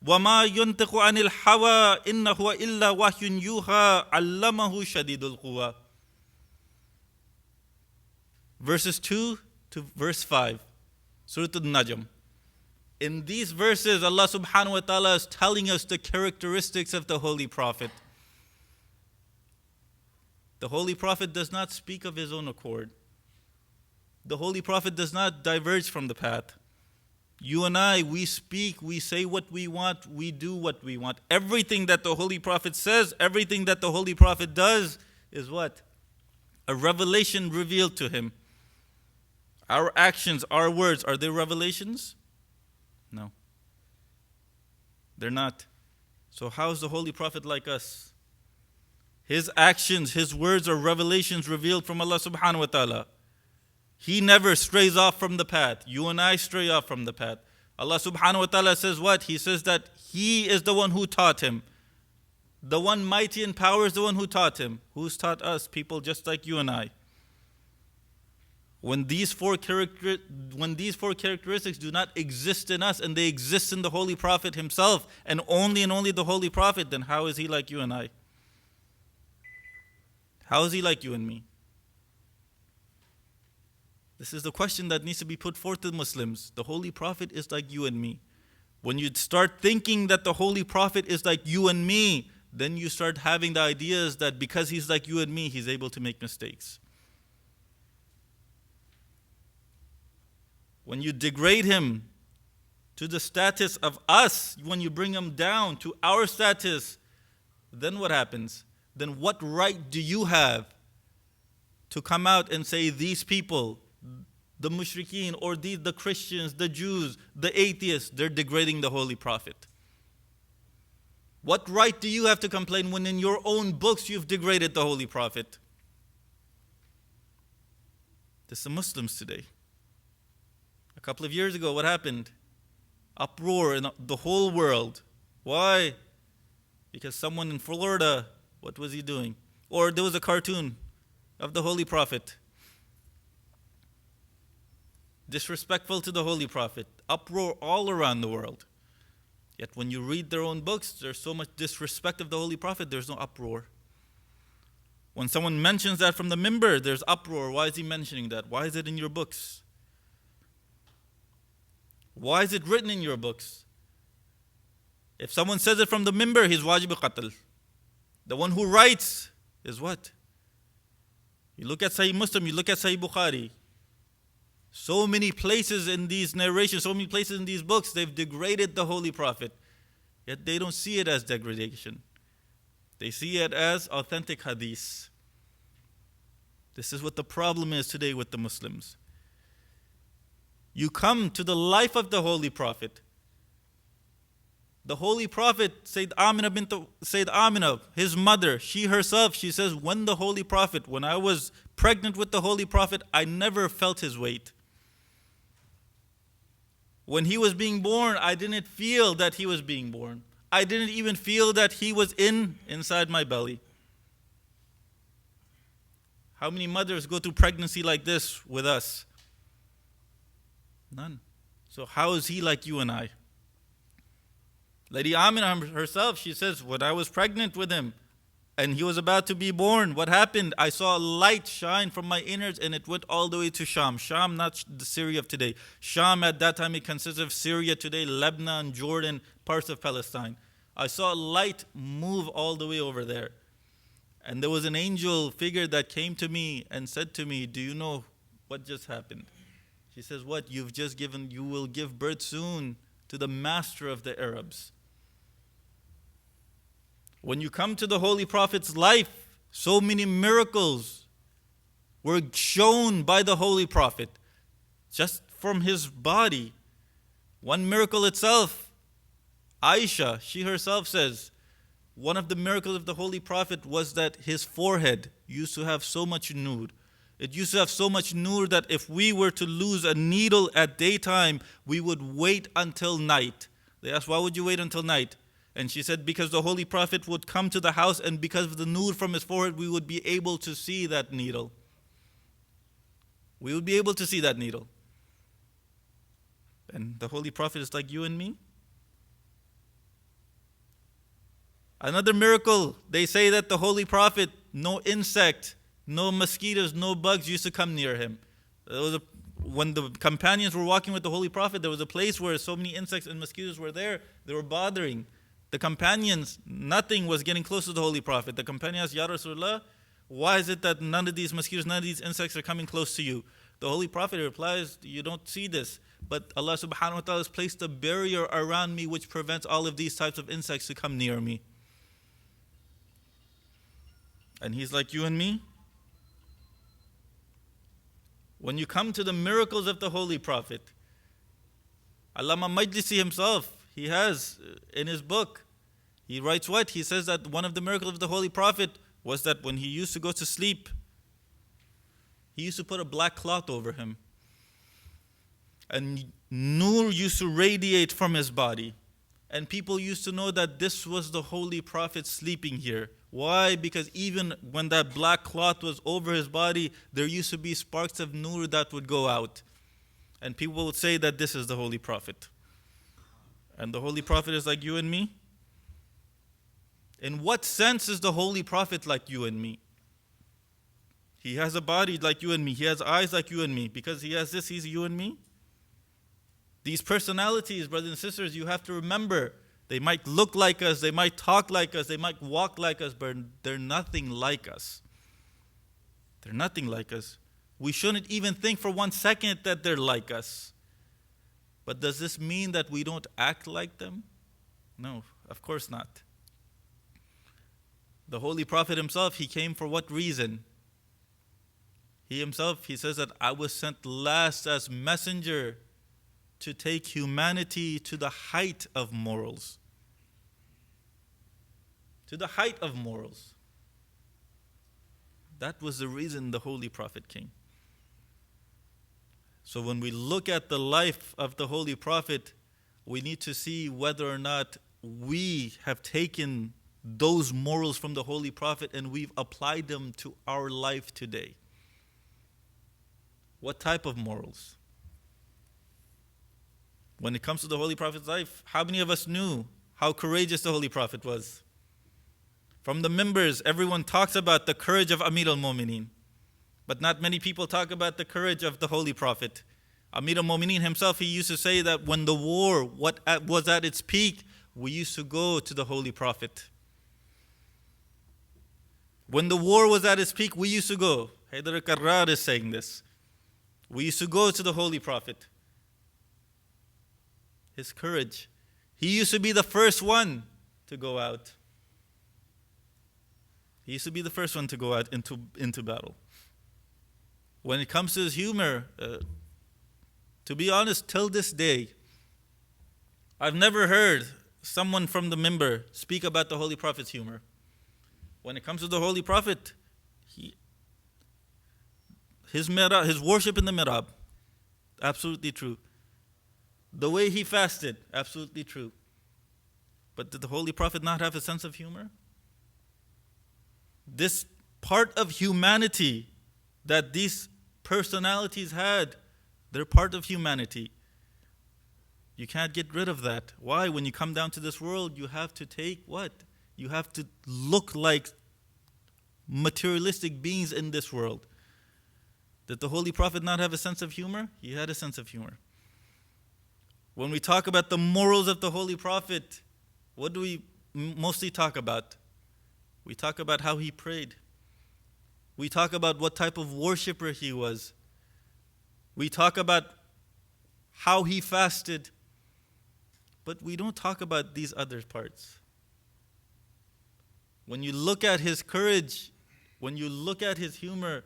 وَمَا يُنْتِقُ عَنِ الْحَوَىٰ إِنَّ هُوَ إِلَّا وَحْيٌ يُوحَىٰ عَلَّمَهُ شَدِيدُ الْقُوَىٰ. Verses 2 to verse 5. Surah Al-Najm. In these verses, Allah subhanahu wa ta'ala is telling us the characteristics of the Holy Prophet. The Holy Prophet does not speak of his own accord. The Holy Prophet does not diverge from the path. You and I, we speak, we say what we want, we do what we want. Everything that the Holy Prophet says, everything that the Holy Prophet does is what? A revelation revealed to him. Our actions, our words, are they revelations? No. They're not. So how is the Holy Prophet like us? His actions, his words are revelations revealed from Allah subhanahu wa ta'ala. He never strays off from the path. You and I stray off from the path. Allah subhanahu wa ta'ala says what? He says that He is the one who taught him. The one mighty in power is the one who taught him. Who's taught us? People just like you and I. When these four characteristics do not exist in us and they exist in the Holy Prophet himself and only the Holy Prophet, then how is he like you and I? How is he like you and me? This is the question that needs to be put forth to Muslims. The Holy Prophet is like you and me. When you start thinking that the Holy Prophet is like you and me, then you start having the ideas that because he's like you and me, he's able to make mistakes. When you degrade him to the status of us, when you bring him down to our status, then what happens? Then what right do you have to come out and say these people, the mushrikeen, or the Christians, the Jews, the atheists, they're degrading the Holy Prophet? What right do you have to complain when in your own books you've degraded the Holy Prophet? This is the Muslims today. A couple of years ago, what happened? Uproar in the whole world. Why? Because someone in Florida, what was he doing? Or there was a cartoon of the Holy Prophet. Disrespectful to the Holy Prophet. Uproar all around the world. Yet when you read their own books, there's so much disrespect of the Holy Prophet, there's no uproar. When someone mentions that from the minbar, there's uproar. Why is he mentioning that? Why is it in your books? Why is it written in your books? If someone says it from the minbar, he's wajib qatl. The one who writes is what? You look at Sahih Muslim, you look at Sahih Bukhari. So many places in these narrations, so many places in these books, they've degraded the Holy Prophet. Yet they don't see it as degradation. They see it as authentic hadith. This is what the problem is today with the Muslims. You come to the life of the Holy Prophet. The Holy Prophet, Sayyid Amina, his mother, she herself, she says, when I was pregnant with the Holy Prophet, I never felt his weight. When he was being born, I didn't feel that he was being born. I didn't even feel that he was inside my belly. How many mothers go through pregnancy like this with us? None. So how is he like you and I? Lady Amina herself, she says, when I was pregnant with him and he was about to be born, what happened? I saw a light shine from my innards and it went all the way to Sham. Sham, not the Syria of today. Sham at that time, it consists of Syria today, Lebanon, Jordan, parts of Palestine. I saw a light move all the way over there. And there was an angel figure that came to me and said to me, do you know what just happened? She says, what? You will give birth soon to the master of the Arabs. When you come to the Holy Prophet's life, so many miracles were shown by the Holy Prophet just from his body. One miracle itself, Aisha, she herself says, one of the miracles of the Holy Prophet was that his forehead used to have so much nur. It used to have so much nur that if we were to lose a needle at daytime, we would wait until night. They asked, why would you wait until night? And she said, because the Holy Prophet would come to the house and because of the nur from his forehead, we would be able to see that needle. We would be able to see that needle. And the Holy Prophet is like you and me. Another miracle, they say that the Holy Prophet, no insect, no mosquitoes, no bugs used to come near him. When the companions were walking with the Holy Prophet, there was a place where so many insects and mosquitoes were there, they were bothering. The companions, nothing was getting close to the Holy Prophet. The companion asked, Ya Rasulullah, why is it that none of these mosquitoes, none of these insects are coming close to you? The Holy Prophet replies, you don't see this, but Allah subhanahu wa ta'ala has placed a barrier around me which prevents all of these types of insects to come near me. And he's like you and me. When you come to the miracles of the Holy Prophet, Allama Majlisi himself, he has in his book, he writes what? He says that one of the miracles of the Holy Prophet was that when he used to go to sleep, he used to put a black cloth over him. And nur used to radiate from his body. And people used to know that this was the Holy Prophet sleeping here. Why? Because even when that black cloth was over his body, there used to be sparks of nur that would go out. And people would say that this is the Holy Prophet. And the Holy Prophet is like you and me? In what sense is the Holy Prophet like you and me? He has a body like you and me. He has eyes like you and me. Because he has this, he's you and me? These personalities, brothers and sisters, you have to remember, they might look like us, they might talk like us, they might walk like us, but they're nothing like us. They're nothing like us. We shouldn't even think for 1 second that they're like us. But does this mean that we don't act like them? No, of course not. The Holy Prophet himself, he came for what reason? He himself, he says that I was sent last as messenger to take humanity to the height of morals. To the height of morals. That was the reason the Holy Prophet came. So when we look at the life of the Holy Prophet, we need to see whether or not we have taken those morals from the Holy Prophet and we've applied them to our life today. What type of morals? When it comes to the Holy Prophet's life, how many of us knew how courageous the Holy Prophet was? From the members, everyone talks about the courage of Amir al-Mu'mineen. But not many people talk about the courage of the Holy Prophet. Amir al-Mu'mineen himself, he used to say that when the war was at its peak, we used to go to the Holy Prophet. When the war was at its peak, we used to go. Haydar al-Karrar is saying this. We used to go to the Holy Prophet. His courage. He used to be the first one to go out. He used to be the first one to go out into battle. When it comes to his humor, to be honest, till this day, I've never heard someone from the minbar speak about the Holy Prophet's humor. When it comes to the Holy Prophet, his worship in the mihrab, absolutely true. The way he fasted, absolutely true. But did the Holy Prophet not have a sense of humor? This part of humanity that these personalities had, they're part of humanity. You can't get rid of that. Why? When you come down to this world, you have to take what? You have to look like materialistic beings in this world. Did the Holy Prophet not have a sense of humor? He had a sense of humor. When we talk about the morals of the Holy Prophet, what do we mostly talk about? We talk about how he prayed. We talk about what type of worshiper he was. We talk about how he fasted. But we don't talk about these other parts. When you look at his courage, when you look at his humor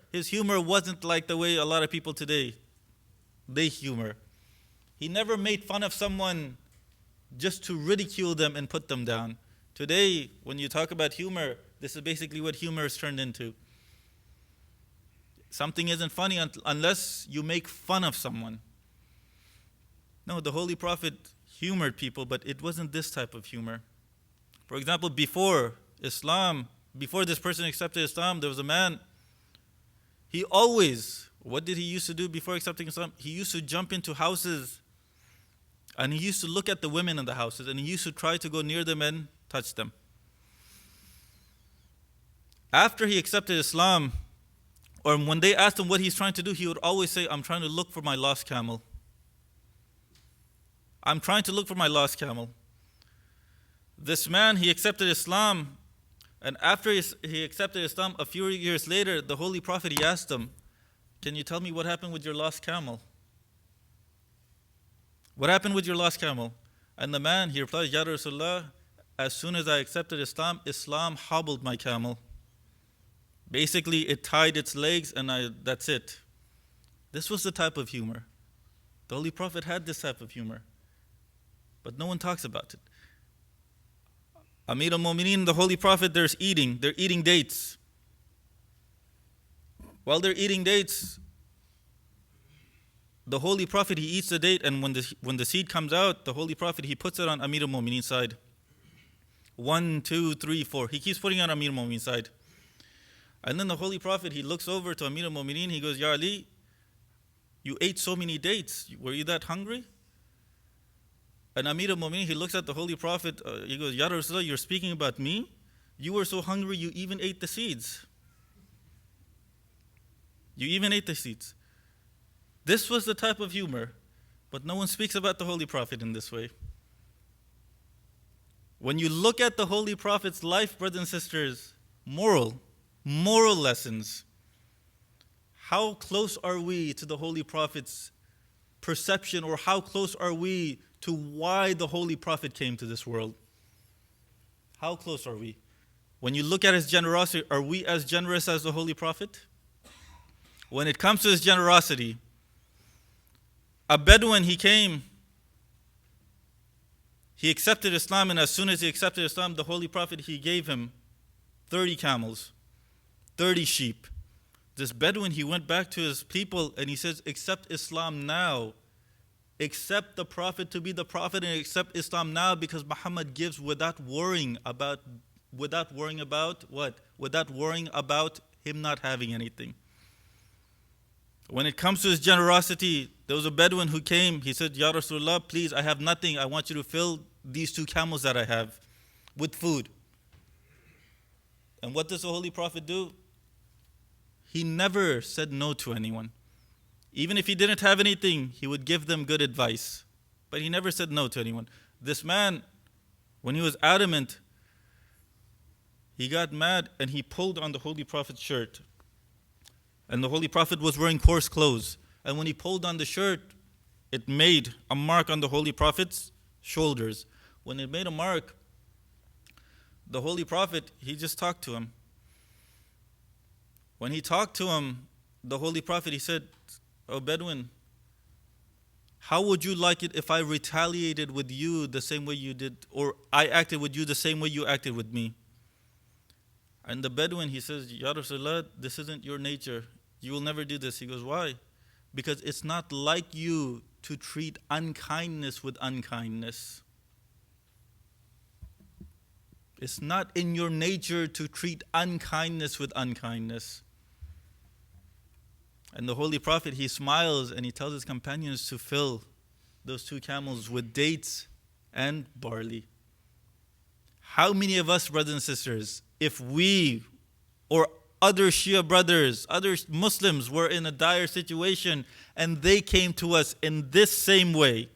wasn't like the way a lot of people today, they humor. He never made fun of someone just to ridicule them and put them down. Today, when you talk about humor, this is basically what humor is turned into. Something isn't funny unless you make fun of someone. No, the Holy Prophet humored people, but it wasn't this type of humor. For example, before Islam, before this person accepted Islam, there was a man. What did he used to do before accepting Islam? He used to jump into houses and he used to look at the women in the houses and he used to try to go near them and touch them. After he accepted Islam, or when they asked him what he's trying to do, he would always say, I'm trying to look for my lost camel. I'm trying to look for my lost camel. This man, he accepted Islam, and after he accepted Islam, a few years later, the Holy Prophet, he asked him, can you tell me what happened with your lost camel? What happened with your lost camel? And the man, he replied, Ya Rasulullah, as soon as I accepted Islam, Islam hobbled my camel. Basically, it tied its legs and that's it. This was the type of humor. The Holy Prophet had this type of humor. But no one talks about it. Amir al-Mu'mineen, the Holy Prophet, they're eating dates. While they're eating dates, the Holy Prophet, he eats the date, and when the seed comes out, the Holy Prophet, he puts it on Amir al-Mu'mineen's side. 1, 2, 3, 4. He keeps putting it on Amir al-Mu'mineen's side. And then the Holy Prophet, he looks over to Amir al-Mu'mineen, he goes, Ya Ali, you ate so many dates. Were you that hungry? And Amir al-Mu'mineen, he looks at the Holy Prophet, he goes, Ya Rasulullah, you're speaking about me? You were so hungry, you even ate the seeds. You even ate the seeds. This was the type of humor, but no one speaks about the Holy Prophet in this way. When you look at the Holy Prophet's life, brothers and sisters, moral lessons. How close are we to the Holy Prophet's perception, or how close are we to why the Holy Prophet came to this world? How close are we? When you look at his generosity, are we as generous as the Holy Prophet? When it comes to his generosity, a Bedouin, he came, he accepted Islam, and as soon as he accepted Islam, the Holy Prophet, he gave him 30 camels, 30 sheep. This Bedouin, he went back to his people and he says, accept Islam now. Accept the Prophet to be the Prophet and accept Islam now, because Muhammad gives without worrying about what? Without worrying about him not having anything. When it comes to his generosity, there was a Bedouin who came. He said, Ya Rasulullah, please, I have nothing. I want you to fill these 2 camels that I have with food. And what does the Holy Prophet do? He never said no to anyone. Even if he didn't have anything, he would give them good advice. But he never said no to anyone. This man, when he was adamant, he got mad and he pulled on the Holy Prophet's shirt. And the Holy Prophet was wearing coarse clothes. And when he pulled on the shirt, it made a mark on the Holy Prophet's shoulders. When it made a mark, the Holy Prophet, he just talked to him. When he talked to him, the Holy Prophet, he said, "O Bedouin, how would you like it if I retaliated with you the same way you did, or I acted with you the same way you acted with me?" And the Bedouin, he says, "Ya Rasulullah, this isn't your nature. You will never do this." He goes, "Why?" "Because it's not like you to treat unkindness with unkindness. It's not in your nature to treat unkindness with unkindness." And the Holy Prophet, he smiles and he tells his companions to fill those 2 camels with dates and barley. How many of us, brothers and sisters, if we or other Shia brothers, other Muslims were in a dire situation and they came to us in this same way,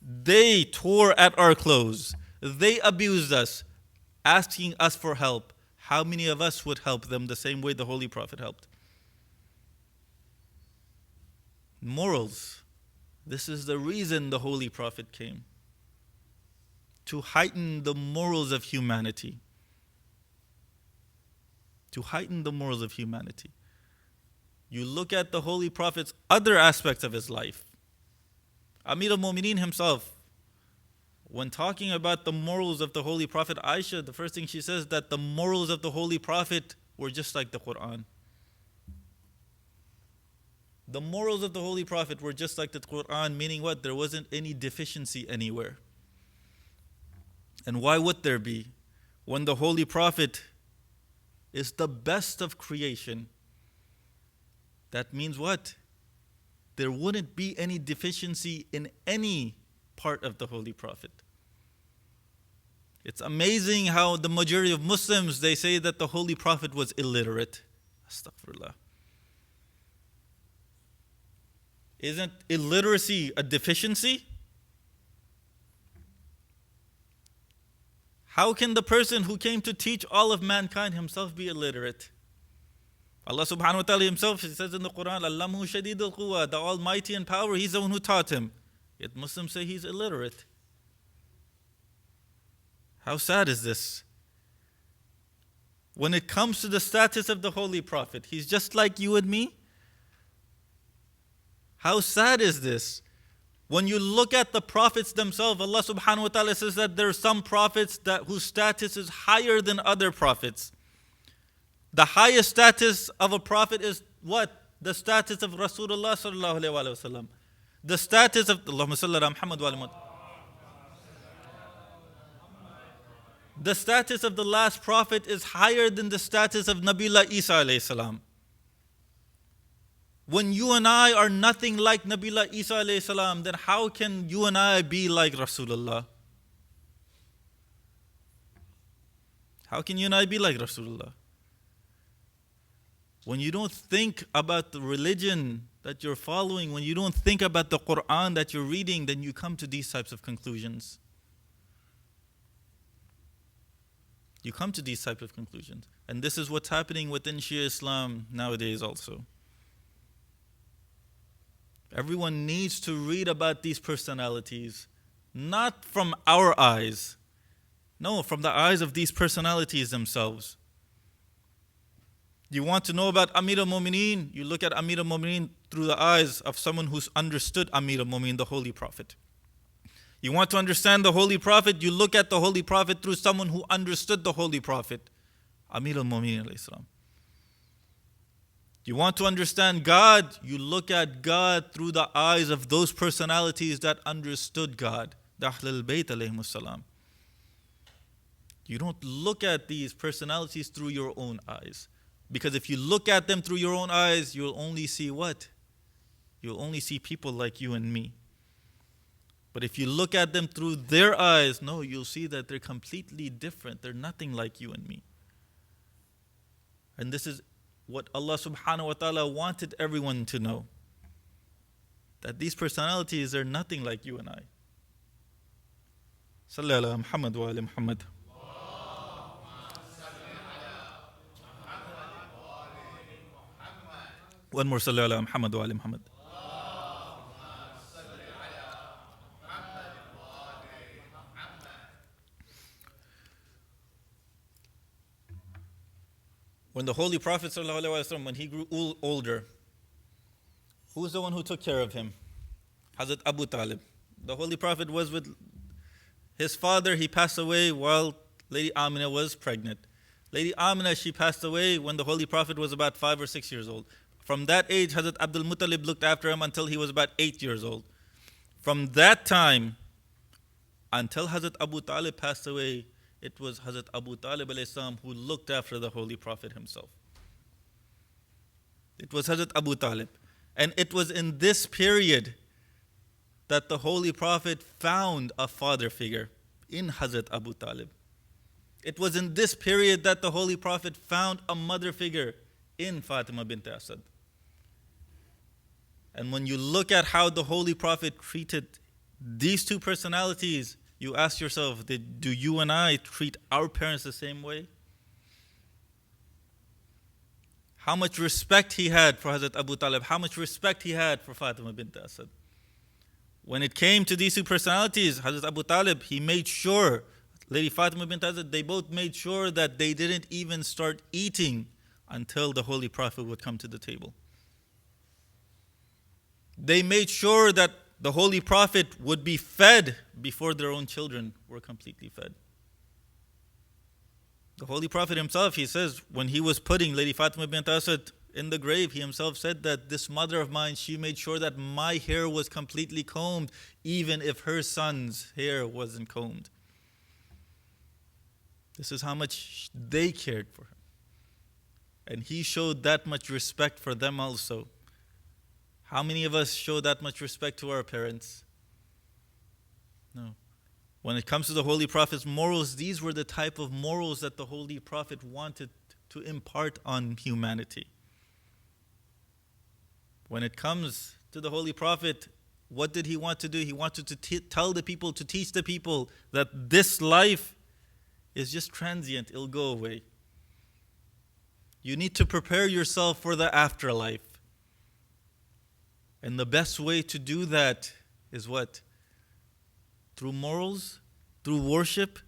they tore at our clothes, they abused us, asking us for help, how many of us would help them the same way the Holy Prophet helped? Morals. This is the reason the Holy Prophet came. To heighten the morals of humanity. To heighten the morals of humanity. You look at the Holy Prophet's other aspects of his life. Amir al-Mu'mineen himself, when talking about the morals of the Holy Prophet, Aisha, the first thing she says, that the morals of the Holy Prophet were just like the Quran. The morals of the Holy Prophet were just like the Quran, meaning what? There wasn't any deficiency anywhere. And why would there be? When the Holy Prophet is the best of creation, that means what? There wouldn't be any deficiency in any part of the Holy Prophet. It's amazing how the majority of Muslims, they say that the Holy Prophet was illiterate. Astaghfirullah. Isn't illiteracy a deficiency? How can the person who came to teach all of mankind himself be illiterate? Allah subhanahu wa ta'ala himself, he says in the Quran, Allamu shadidul quwa, the Almighty in power, he's the one who taught him. Yet Muslims say he's illiterate. How sad is this? When it comes to the status of the Holy Prophet, he's just like you and me. How sad is this? When you look at the prophets themselves, Allah subhanahu wa ta'ala says that there are some prophets whose status is higher than other prophets. The highest status of a prophet is what? The status of Rasulullah sallallahu alayhi wa sallam. The status of Allahumma salli ala Muhammad wa ala Muhammad. The status of the last prophet is higher than the status of Nabiullah Isa alayhi salam. When you and I are nothing like Nabiullah Isa alayhi salam, then how can you and I be like Rasulullah? How can you and I be like Rasulullah? When you don't think about the religion that you're following, when you don't think about the Quran that you're reading, then you come to these types of conclusions. You come to these types of conclusions. And this is what's happening within Shia Islam nowadays also. Everyone needs to read about these personalities, not from our eyes. No, from the eyes of these personalities themselves. You want to know about Amir al-Mu'mineen? You look at Amir al-Mu'mineen through the eyes of someone who's understood Amir al-Mu'mineen, the Holy Prophet. You want to understand the Holy Prophet? You look at the Holy Prophet through someone who understood the Holy Prophet, Amir al-Mu'mineen alayhi salam. You want to understand God? You look at God through the eyes of those personalities that understood God, the Ahlul Bayt alayhimus salam. You don't look at these personalities through your own eyes. Because if you look at them through your own eyes, you'll only see what? You'll only see people like you and me. But if you look at them through their eyes, no, you'll see that they're completely different. They're nothing like you and me. And this is what Allah subhanahu wa ta'ala wanted everyone to know. That these personalities are nothing like you and I. Salli ala Muhammad wa ala Muhammad. One more salli ala Muhammad wa ala Muhammad. When the Holy Prophet ﷺ, when he grew older, who was the one who took care of him? Hazrat Abu Talib. The Holy Prophet was with his father. He passed away while Lady Amina was pregnant. Lady Amina, she passed away when the Holy Prophet was about 5 or 6 years old. From that age, Hazrat Abdul Muttalib looked after him until he was about 8 years old. From that time until Hazrat Abu Talib passed away, it was Hazrat Abu Talib alayhi salam who looked after the Holy Prophet himself. It was Hazrat Abu Talib. And it was in this period that the Holy Prophet found a father figure in Hazrat Abu Talib. It was in this period that the Holy Prophet found a mother figure in Fatima bint Asad. And when you look at how the Holy Prophet treated these two personalities, you ask yourself, do you and I treat our parents the same way? How much respect he had for Hazrat Abu Talib, how much respect he had for Fatima bint Asad. When it came to these two personalities, Hazrat Abu Talib, he made sure, Lady Fatima bint Asad, they both made sure that they didn't even start eating until the Holy Prophet would come to the table. They made sure that the Holy Prophet would be fed before their own children were completely fed. The Holy Prophet himself, he says, when he was putting Lady Fatima bint Asad in the grave, he himself said that this mother of mine, she made sure that my hair was completely combed, even if her son's hair wasn't combed. This is how much they cared for her. And he showed that much respect for them also. How many of us show that much respect to our parents? No. When it comes to the Holy Prophet's morals, these were the type of morals that the Holy Prophet wanted to impart on humanity. When it comes to the Holy Prophet, what did he want to do? He wanted to tell the people, to teach the people that this life is just transient, it'll go away. You need to prepare yourself for the afterlife. And the best way to do that is what? Through morals, through worship.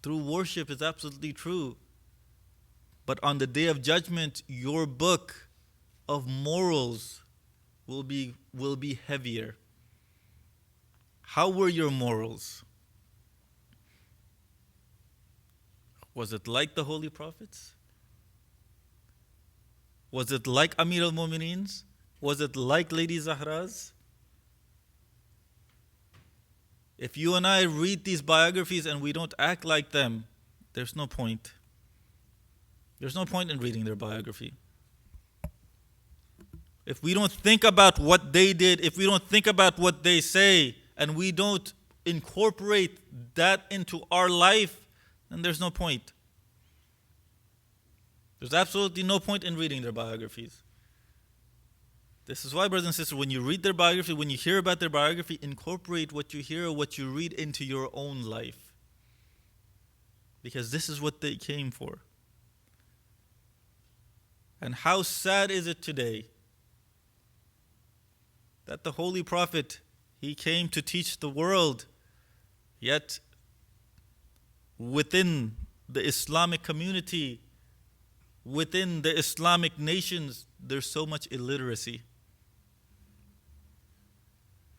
Through worship is absolutely true. But on the day of judgment, your book of morals will be heavier. How were your morals? Was it like the holy prophets? Was it like Amir al-Mu'mineen's? Was it like Lady Zahra's? If you and I read these biographies and we don't act like them, there's no point. There's no point in reading their biography. If we don't think about what they did, if we don't think about what they say, and we don't incorporate that into our life, then there's no point. There's absolutely no point in reading their biographies. This is why, brothers and sisters, when you read their biography, when you hear about their biography, incorporate what you hear or what you read into your own life. Because this is what they came for. And how sad is it today that the Holy Prophet, he came to teach the world, yet within the Islamic community, within the Islamic nations, there's so much illiteracy.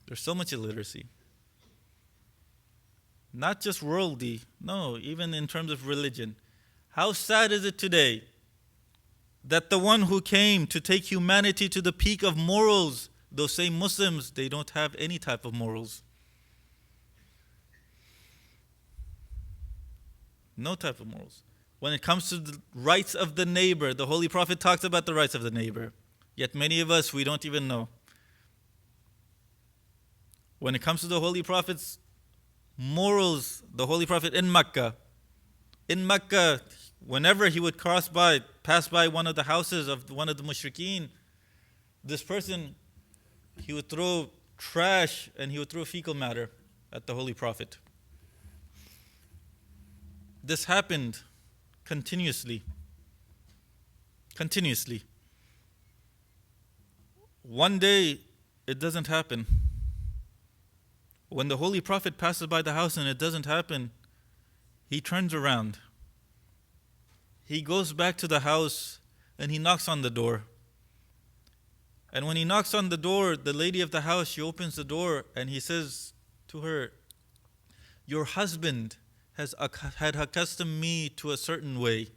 There's so much illiteracy. Not just worldly, no, even in terms of religion. How sad is it today that the one who came to take humanity to the peak of morals, those same Muslims, they don't have any type of morals. No type of morals. When it comes to the rights of the neighbor, the Holy Prophet talks about the rights of the neighbor. Yet many of us, we don't even know. When it comes to the Holy Prophet's morals, the Holy Prophet in Mecca, whenever he would pass by one of the houses of one of the mushrikeen, this person, he would throw trash and he would throw fecal matter at the Holy Prophet. This happened continuously. One day, it doesn't happen. When the Holy Prophet passes by the house and it doesn't happen, he turns around. He goes back to the house and he knocks on the door. And when he knocks on the door, the lady of the house, she opens the door and he says to her, "Your husband had accustomed me to a certain way."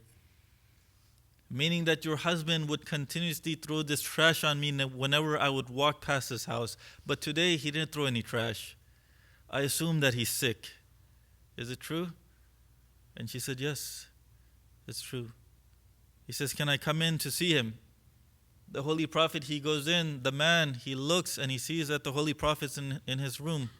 Meaning that your husband would continuously throw this trash on me whenever I would walk past his house. But today he didn't throw any trash. I assume that he's sick. Is it true? And she said, "Yes, it's true." He says, "Can I come in to see him?" The Holy Prophet, he goes in, the man, he looks and he sees that the Holy Prophet's in his room.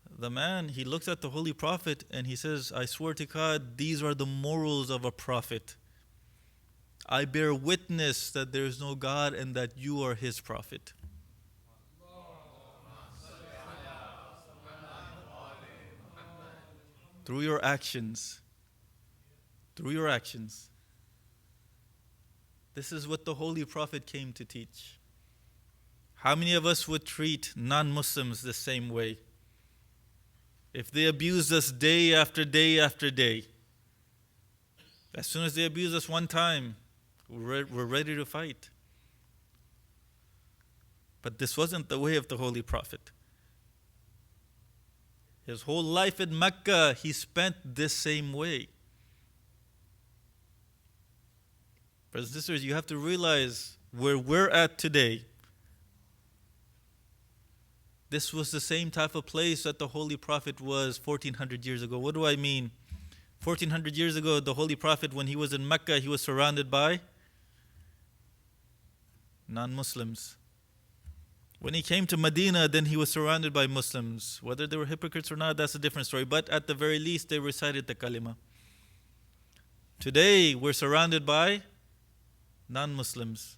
The man, he looks at the Holy Prophet and he says, "I swear to God, these are the morals of a prophet. I bear witness that there is no God and that you are his prophet." Through your actions. This is what the Holy Prophet came to teach. How many of us would treat non-Muslims the same way? If they abuse us day after day after day, as soon as they abuse us one time, we're ready to fight. But this wasn't the way of the Holy Prophet. His whole life in Mecca, he spent this same way. Brothers and sisters, you have to realize where we're at today. This was the same type of place that the Holy Prophet was 1400 years ago. What do I mean? 1400 years ago, the Holy Prophet, when he was in Mecca, he was surrounded by non-Muslims. When he came to Medina, then he was surrounded by Muslims. Whether they were hypocrites or not, that's a different story. But at the very least, they recited the kalima. Today, we're surrounded by non-Muslims.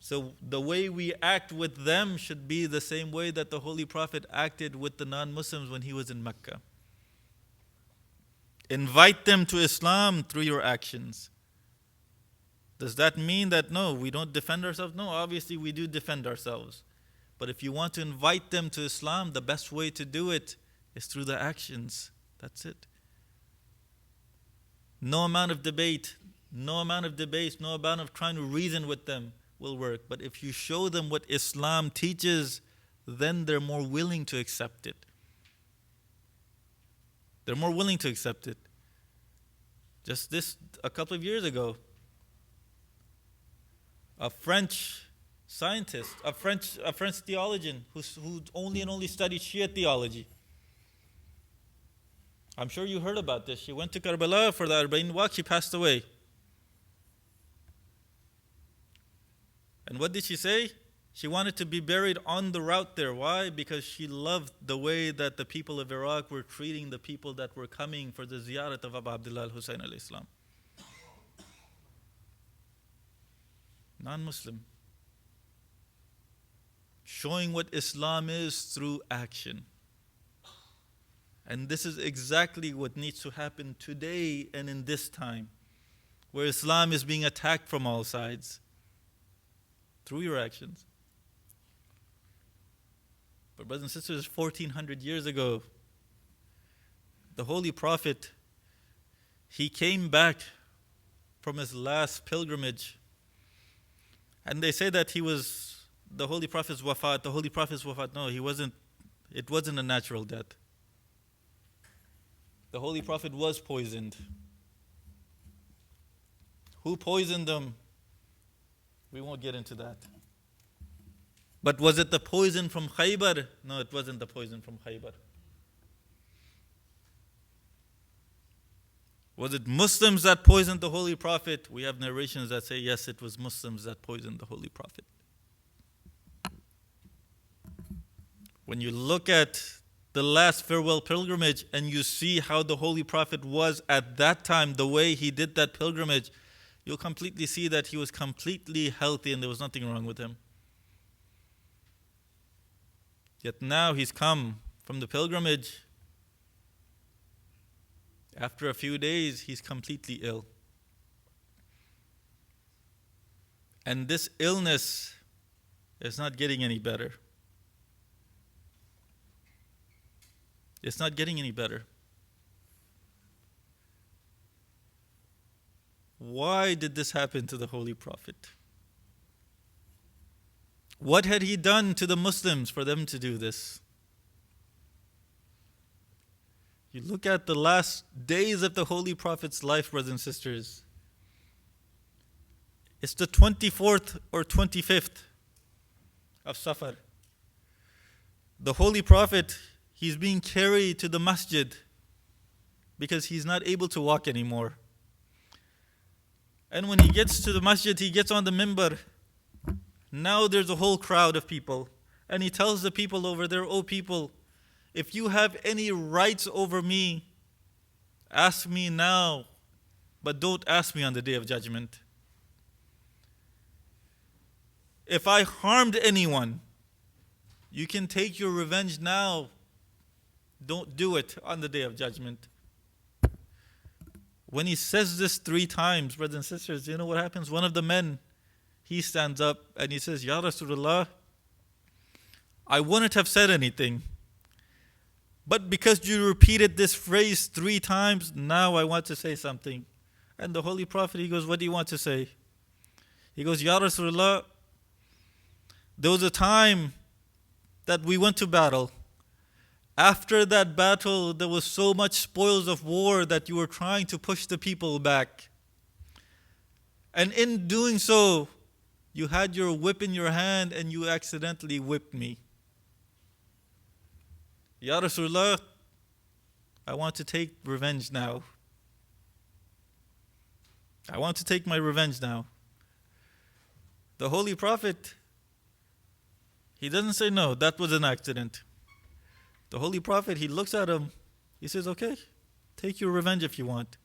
So the way we act with them should be the same way that the Holy Prophet acted with the non-Muslims when he was in Mecca. Invite them to Islam through your actions. Does that mean that no, we don't defend ourselves? No, obviously we do defend ourselves. But if you want to invite them to Islam, the best way to do it is through the actions. That's it. No amount of debate, no amount of debates, no amount of trying to reason with them will work. But if you show them what Islam teaches, then they're more willing to accept it. They're more willing to accept it. Just a couple of years ago, a French scientist, a French theologian who only studied Shia theology. I'm sure you heard about this. She went to Karbala for the Arba'in Walk. She passed away. And what did she say? She wanted to be buried on the route there. Why? Because she loved the way that the people of Iraq were treating the people that were coming for the ziyarat of Abu Abdullah al-Husayn al-Islam. Non-Muslim. Showing what Islam is through action. And this is exactly what needs to happen today and in this time, where Islam is being attacked from all sides through your actions. But brothers and sisters, 1400 years ago, the Holy Prophet, he came back from his last pilgrimage. And they say that the Holy Prophet's Wafat. The Holy Prophet's Wafat, no, it wasn't a natural death. The Holy Prophet was poisoned. Who poisoned him? We won't get into that. But was it the poison from Khaybar? No, it wasn't the poison from Khaybar. Was it Muslims that poisoned the Holy Prophet? We have narrations that say, yes, it was Muslims that poisoned the Holy Prophet. When you look at the last farewell pilgrimage and you see how the Holy Prophet was at that time, the way he did that pilgrimage, you'll completely see that he was completely healthy and there was nothing wrong with him. Yet now he's come from the pilgrimage. After a few days, he's completely ill. And this illness is not getting any better. It's not getting any better. Why did this happen to the Holy Prophet? What had he done to the Muslims for them to do this? You look at the last days of the Holy Prophet's life, brothers and sisters. It's the 24th or 25th of Safar. The Holy Prophet, he's being carried to the masjid because he's not able to walk anymore. And when he gets to the masjid, he gets on the minbar. Now there's a whole crowd of people. And he tells the people over there, "O people, if you have any rights over me, ask me now, but don't ask me on the day of judgment. If I harmed anyone, you can take your revenge now. Don't do it on the day of judgment." When he says this 3 times, brothers and sisters, you know what happens? One of the men, he stands up and he says, "Ya Rasulullah, I wouldn't have said anything. But because you repeated this phrase 3 times, now I want to say something." And the Holy Prophet, he goes, "What do you want to say?" He goes, "Ya Rasulullah, there was a time that we went to battle. After that battle, there was so much spoils of war that you were trying to push the people back. And in doing so, you had your whip in your hand and you accidentally whipped me. Ya Rasulullah, I want to take revenge now. I want to take my revenge now." The Holy Prophet, he doesn't say, "No, that was an accident." The Holy Prophet, he looks at him. He says, "Okay, take your revenge if you want."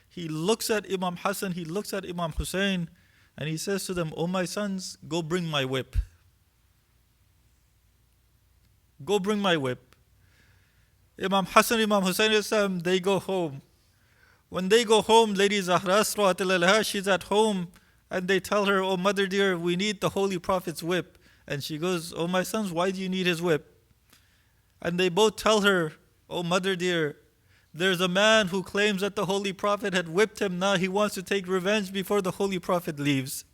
He looks at Imam Hassan, he looks at Imam Husein, and he says to them, "O my sons, go bring my whip. Go bring my whip." Imam Hassan, Imam Husain, they go home. When they go home, Lady Zahra, she's at home, and they tell her, "Oh mother dear, we need the Holy Prophet's whip." And she goes, "Oh my sons, why do you need his whip?" And they both tell her, "Oh mother dear, There's a man who claims that the Holy Prophet had whipped him. Now he wants to take revenge before the Holy Prophet leaves.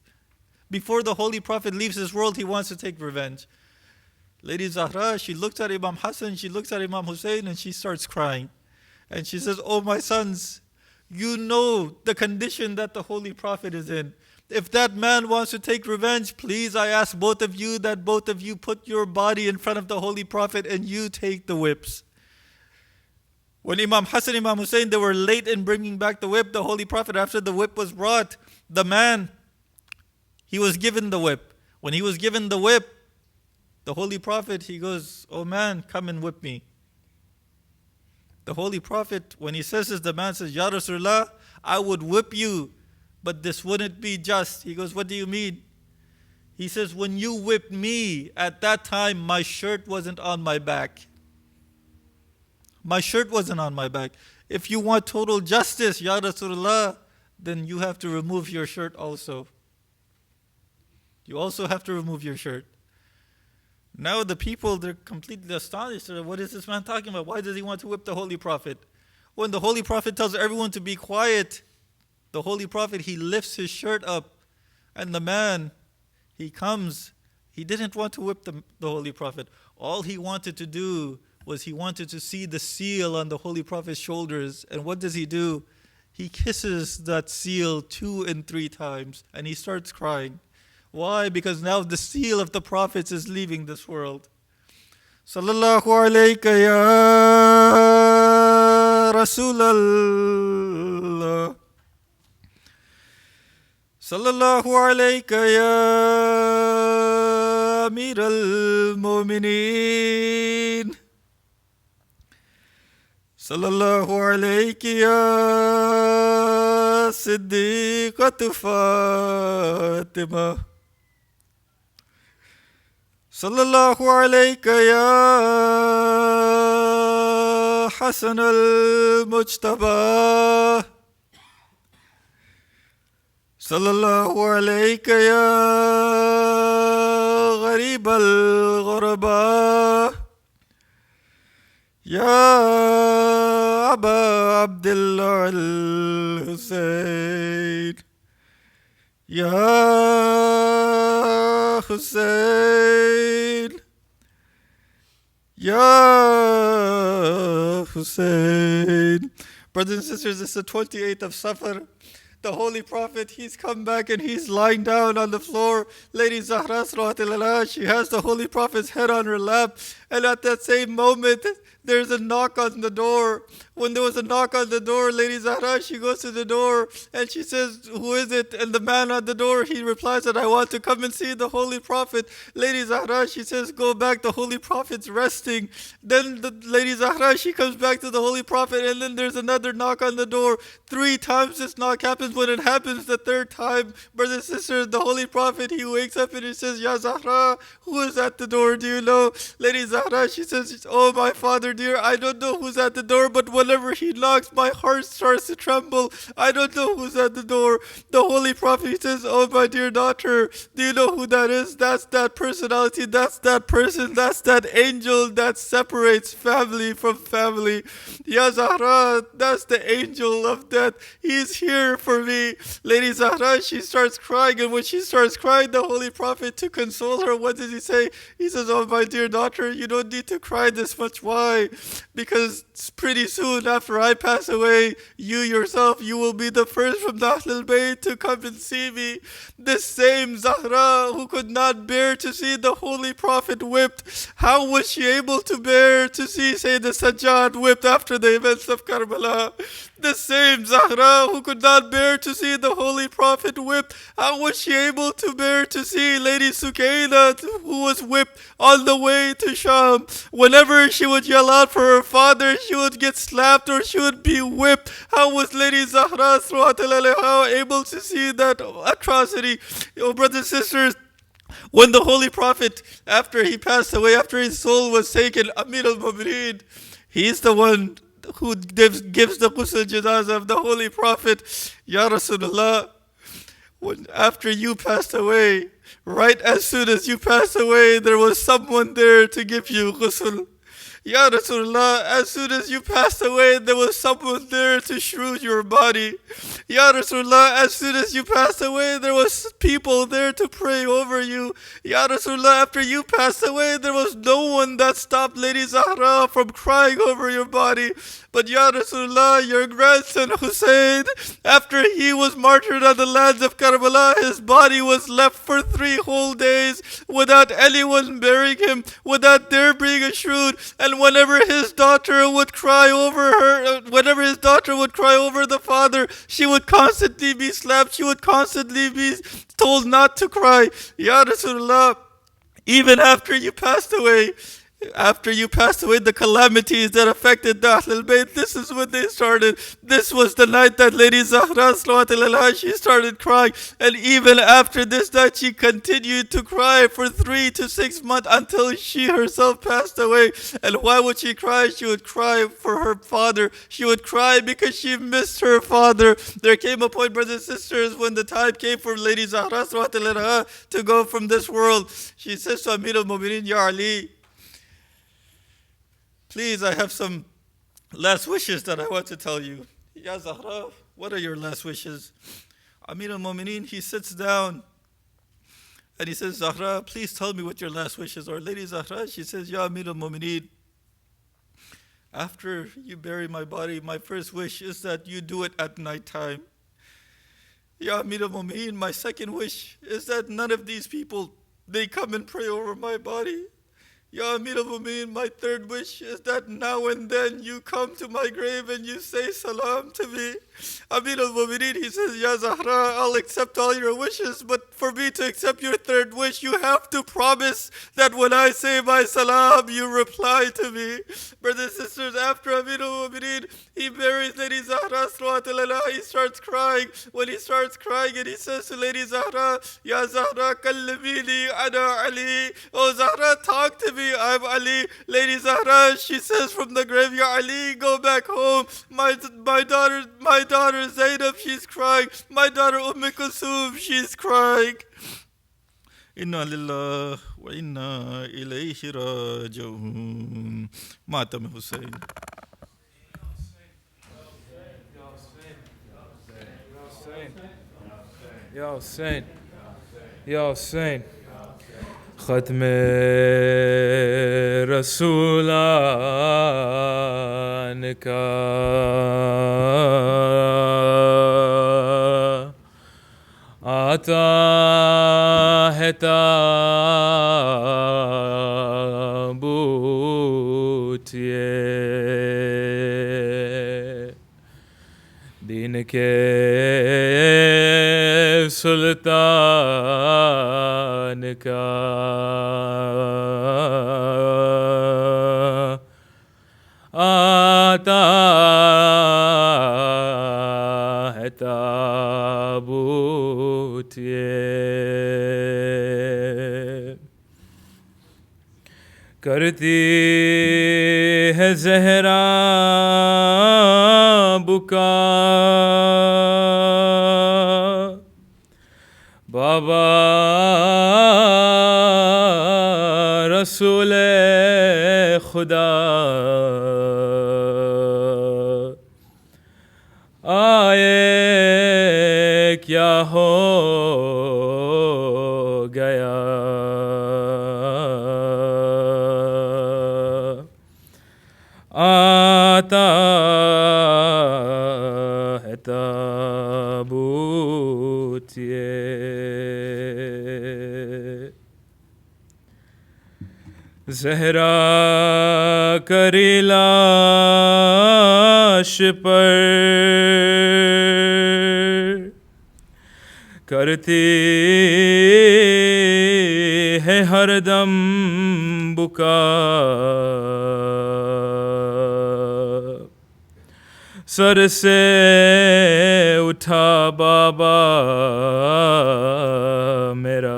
Before the Holy Prophet leaves this world, he wants to take revenge. Lady Zahra, she looks at Imam Hassan, she looks at Imam Husein, and she starts crying. And she says, "Oh, my sons, you know the condition that the Holy Prophet is in. If that man wants to take revenge, please, I ask both of you that both of you put your body in front of the Holy Prophet and you take the whips." When Imam Hassan, Imam Hussein, they were late in bringing back the whip, the Holy Prophet, after the whip was brought, the man, he was given the whip. When he was given the whip, the Holy Prophet, he goes, "Oh man, come and whip me." The Holy Prophet, when he says this, the man says, "Ya Rasulullah, I would whip you, but this wouldn't be just." He goes, "What do you mean?" He says, "When you whipped me, at that time, my shirt wasn't on my back. My shirt wasn't on my back. If you want total justice, Ya Rasulullah, then you have to remove your shirt also. You also have to remove your shirt." Now the people, they're completely astonished. What is this man talking about? Why does he want to whip the Holy Prophet? When the Holy Prophet tells everyone to be quiet, the Holy Prophet, he lifts his shirt up. And the man, he comes. He didn't want to whip the Holy Prophet. All he wanted to do was he wanted to see the seal on the Holy Prophet's shoulders. And what does he do? He kisses that seal 2 and 3 times. And he starts crying. Why? Because now the seal of the prophets is leaving this world. Sallallahu alayka ya Rasulallah. Sallallahu alayka ya Amir al-Mu'mineen. Sallallahu alayki ya Siddiqatu Fatima. Sallallahu alayka ya Hasan al-Mujtaba. Sallallahu alayka ya Gharib al-Ghuraba. Ya Aba Abdullah al-Husayn. Ya Husayn. Ya Husayn. Brothers and sisters, it's the 28th of Safar. The Holy Prophet, he's come back and he's lying down on the floor. Lady Zahra, she has the Holy Prophet's head on her lap. And at that same moment, there's a knock on the door. When there was a knock on the door, Lady Zahra, she goes to the door and she says, "Who is it?" And the man at the door, he replies that, "I want to come and see the Holy Prophet." Lady Zahra, she says, "Go back, the Holy Prophet's resting." Then the Lady Zahra, she comes back to the Holy Prophet, and then there's another knock on the door. 3 times this knock happens. When it happens the 3rd time, brothers and sisters, the Holy Prophet, he wakes up and he says, "Ya Zahra, who is at the door? Do you know?" Lady Zahra, she says, "Oh, my father dear, I don't know who's at the door, but whenever he knocks, my heart starts to tremble. I don't know who's at the door." The Holy Prophet, he says, "Oh, my dear daughter, do you know who that is? That's that personality, that's that person, that's that angel that separates family from family. Ya Zahra, that's the angel of death. He's here for me." Lady Zahra, she starts crying, and when she starts crying, the Holy Prophet, to console her, what does he say? He says, "Oh, my dear daughter, you don't need to cry this much. Why? Because pretty soon after I pass away, you yourself, you will be the first from the Ahlul Bayt to come and see me." This same Zahra who could not bear to see the Holy Prophet whipped, how was she able to bear to see Sayyidina Sajjad whipped after the events of Karbala? The same Zahra who could not bear to see the Holy Prophet whipped, how was she able to bear to see Lady Sukaina, who was whipped on the way to Sham? Whenever she would yell out for her father, she would get slapped or she would be whipped. How was Lady Zahra able to see that atrocity? Oh, brothers and sisters, when the Holy Prophet, after he passed away, after his soul was taken, Amir al-Mu'mineen, he's the one who gives the ghusl janazah of the Holy Prophet. "Ya Rasulullah, after you passed away, right as soon as you passed away, there was someone there to give you ghusl. Ya Rasulullah, as soon as you passed away, there was someone there to shroud your body. Ya Rasulullah, as soon as you passed away, there was people there to pray over you. Ya Rasulullah, after you passed away, there was no one that stopped Lady Zahra from crying over your body. But Ya Rasulullah, your grandson Husein, after he was martyred on the lands of Karbala, his body was left for 3 whole days without anyone burying him, without there being a shroud. And whenever his daughter would cry over the father, she would constantly be slapped. She would constantly be told not to cry. Ya Rasulullah, even after you passed away, the calamities that affected the Ahlul Bayt, this is when they started. This was the night that Lady Zahra, she started crying. And even after this night, she continued to cry for 3 to 6 months until she herself passed away. And why would she cry? She would cry for her father. She would cry because she missed her father. There came a point, brothers and sisters, when the time came for Lady Zahra to go from this world. She says to Amir al-Mu'mineen, Ya Ali, please, I have some last wishes that I want to tell you. Ya Zahra, what are your last wishes? Amir al-Mu'mineen, he sits down and he says, Zahra, please tell me what your last wishes are. Lady Zahra, she says, Ya Amir al-Mu'mineen, after you bury my body, my first wish is that you do it at night time. Ya Amir al-Mu'mineen, my second wish is that none of these people, they come and pray over my body. Ya Amir al-Mu'mineen, my third wish is that now and then you come to my grave and you say salam to me. Amir al-Mu'mineen, he says, Ya Zahra, I'll accept all your wishes, but for me to accept your third wish, you have to promise that when I say my salam, you reply to me. Brothers and sisters, after Amir al-Mu'mineen, he buries Lady Zahra, he starts crying. When he starts crying and he says to Lady Zahra, Ya Zahra, kallimini ana Ali. Oh Zahra, talk to me, I'm Ali. Lady Zahra, she says from the grave, Ya Ali, go back home. My daughter Zainab, she's crying. My daughter Kulthum, she's crying. Inna lillah wa inna ilayhi raji'un. Matam Husein. Ya Husein, Ya Husein, ختم رسولان کا آتا ہے تابوت یہ دین کے سلطان کا آتا ہے تابوت یہ کرتی ہے زہرا بکا بابا رسول خدا آئے کیا ہو گیا آتا ہے تابوت یہ زہرا کری لاش پر کرتی ہے ہر دم بکا سر سے اٹھا بابا میرا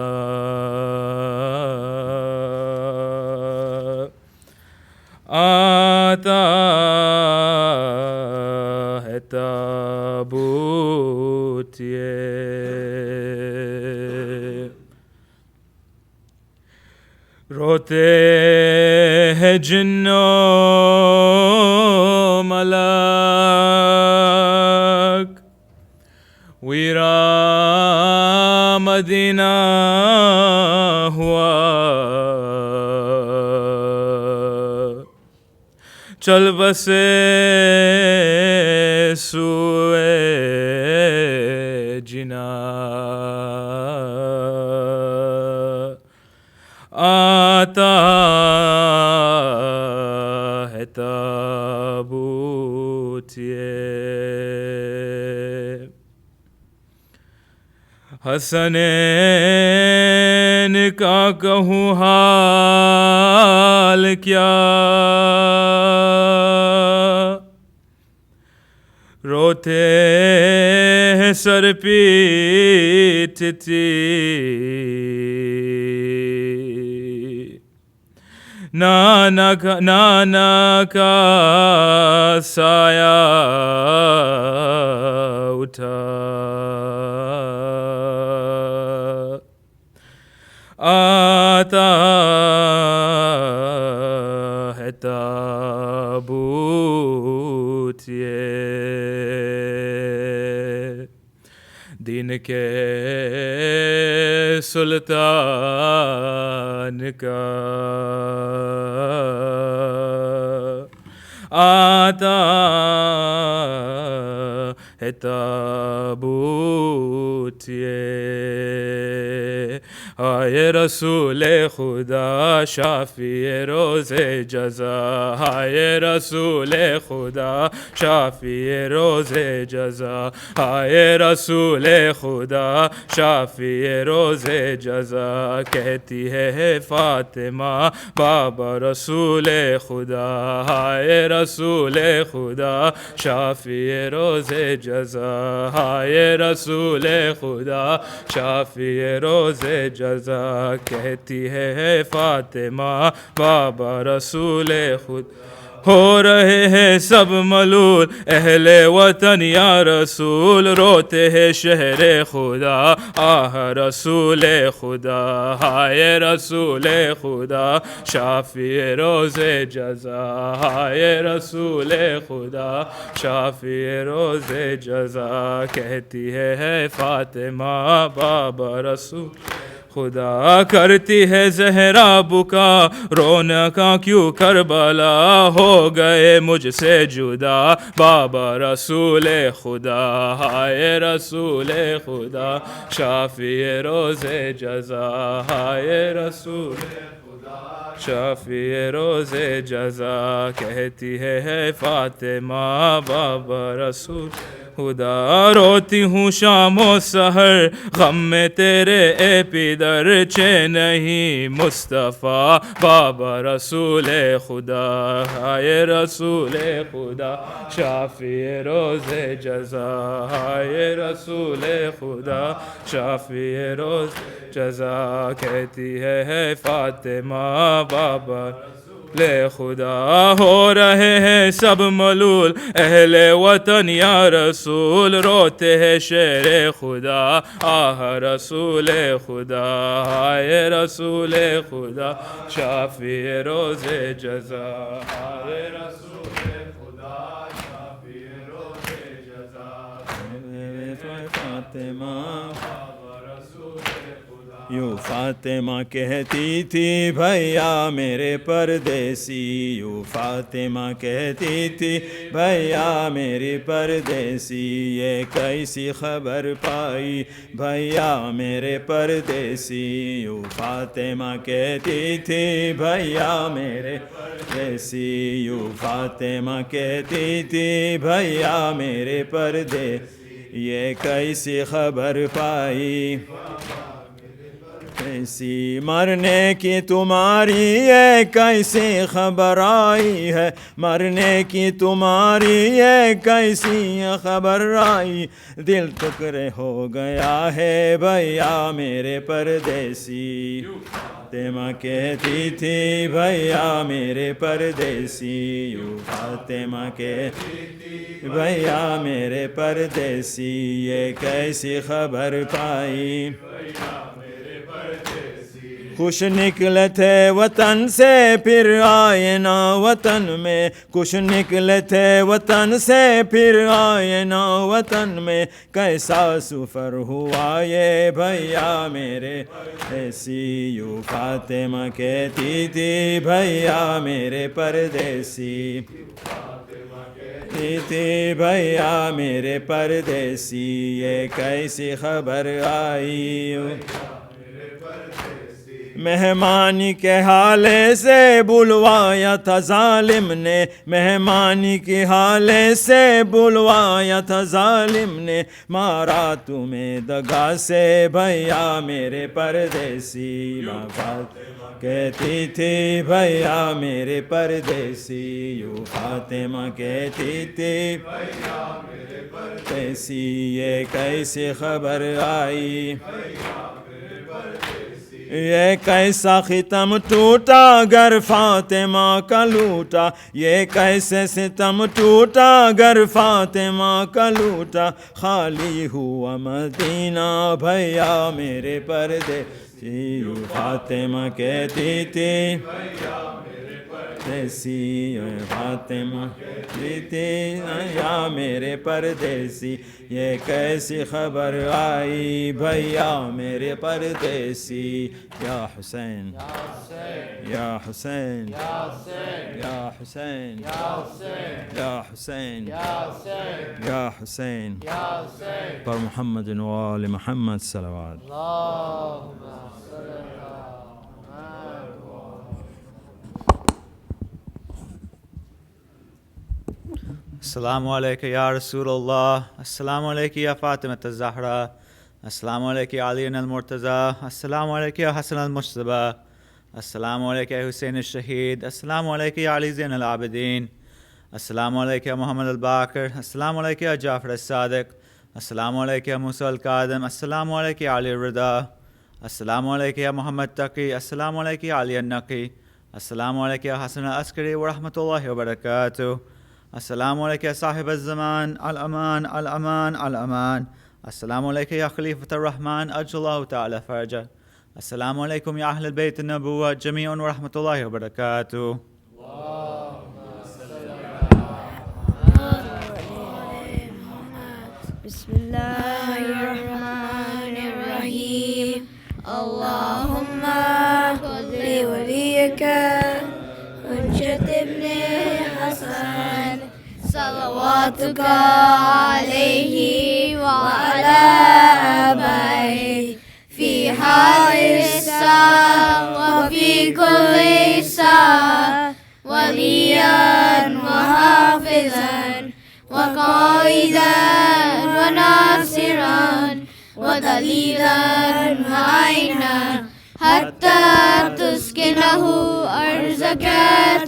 آتا ہے تابوت یہ روتے ہیں جنو ملک ویرا مدینہ ہوا چل بسے سوئے جنا آتا ہے تابوت یہ حسنین کا کہوں حال کیا روتے ہیں سر پیٹتی نانا کا سایہ اٹھا آتا ہے تابوت یہ دین کے سلطان کا آتا ہے تابوت یہ ہائے رسول خدا شافی روز جزا ہائے رسول خدا شافی روز جزا ہائے رسول خدا شافی روز جزا کہتی ہے فاطمہ بابا رسول خدا ہائے رسول خدا شافی روز جزا ہائے رسول خدا شافی روز جزا کہتی ہے فاطمہ بابا رسول خدا ہو رہے ہیں سب ملول اہل وطن یا رسول روتے ہیں شہر خدا آہ رسول خدا ہائے رسول خدا شافی روز جزا ہائے رسول خدا شافی روز جزا کہتی ہے فاطمہ بابا رسول خدا کرتی ہے زہرا بکا رونقاں کیوں کربلا ہو گئے مجھ سے جدا بابا رسول خدا ہائے رسول خدا شافی روز جزا ہائے رسول شافی روز جزا کہتی ہے فاطمہ بابا رسول خدا روتی ہوں شام و سحر غم میں تیرے اے پیدر چین نہیں مصطفیٰ بابا رسول خدا ہائے رسول خدا شافی روز جزا ہائے رسول خدا شافی روز جزا کہتی ہے فاطمہ بابا لے خدا ہو رہے ہیں سب ملول اہل وطن یا رسول روتے ہیں شیر خدا آہ رسول خدا ہائے رسول خدا شافی روز جزا ہائے رسول خدا شافی روز جزا فاطمہ یوں فاطمہ کہتی تھی بھیا میرے پردیسی یوں فاطمہ کہتی تھی بھیا میری پردیسی یہ کیسی خبر پائی بھیا میرے پردیسی یوں فاطمہ کہتی تھی بھیا میرے پردیسی یوں فاطمہ کہتی تھی بھیا میرے پردیسی یہ کیسی خبر پائی کیسی مرنے کی تمہاری یہ کیسی خبر آئی ہے مرنے کی تمہاری یہ کیسی خبر آئی دل ٹکڑے ہو گیا ہے بھیا میرے پردیسی فاطمہ کہتی تھی بھیا میرے پردیسی یوں فاطمہ کہتی تھی بھیا میرے پردیسی یہ کیسی خبر پائی خوش نکلے تھے وطن سے پھر آئے نا وطن میں، خوش نکلے تھے وطن سے پھر آئے نا وطن میں، کیسا سفر ہوا یہ بھیا میرے، ایسی یوں فاطمہ کہتی تھی بھیا میرے پردیسی، تھی بھیا میرے پردیسی، یہ کیسی خبر آئی، مہمانی کے حالے سے بلوایا تھا ظالم نے، مہمانی کے حالے سے بلوایا تھا ظالم نے، مارا تمہیں دگا سے بھیا میرے پردیسی، فاطمہ کہتی تھی بھیا میرے پردیسی، یوں فاطمہ کہتی تھی بھیا میرے پردیسی، یہ کیسی خبر آئی، یہ کیسا ختم ٹوٹا گر فاطمہ کا لوٹا، یہ کیسے ستم ٹوٹا گر فاطمہ کا لوٹا، خالی ہوا مدینہ بھیا میرے پردیسی، فاطمہ کہتی تھی پردیسی، فاطمہ کہتی تھی یا میرے پردیسی، یہ کیسی خبر آئی بھیا میرے پردیسی، یا حسین یا حسین یا حسین یا حسین یا حسین، پر محمد و آل محمد صلوات۔ السلام علیکم یا رسول اللہ، السلام علیکم یا فاطمہ الزہرا، السلام علیکم یا علی المرتضیٰ، السلام علیکم یا حسن المجتبیٰ، السلام علیکم یا حسین الشہید، السلام علیکم یا علی زین العابدین، السلام علیکم یا محمد الباقر، السلام علیکم یا جعفر الصادق، السلام علیکم یا موسیٰ القادم، السلام علیکم یا علی الرضا، السلام علیکم یا محمد تقی، السلام علیکم یا علی النقی، السلام علیکم یا حسن العسکری ورحمۃ اللہ وبرکاتہ، السلام علیکم یا صاحب الزمان، الامان الامان الامان، السلام علیکم یا خلیفۃ الرحمن عجل اللہ تعالی فرجہ، السلام علیکم یا اہل بیت النبوہ جمیعا ورحمۃ اللہ وبرکاتہ۔ بسم اللہ الرحمن الرحیم، اللہم صلی ولیک حجت ابن حسن صلواتک علیہ وعلی آبائہ فی هذه الساعة وفي كل ساعة وليا وحافظا وقائدا وناصرا ودليلا وعينا حتى تسكنه أرزك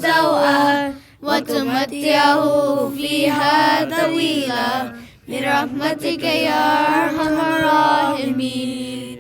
طوعا وتمتعه فيها طويلا برحمتك يا أرحم الراحمين.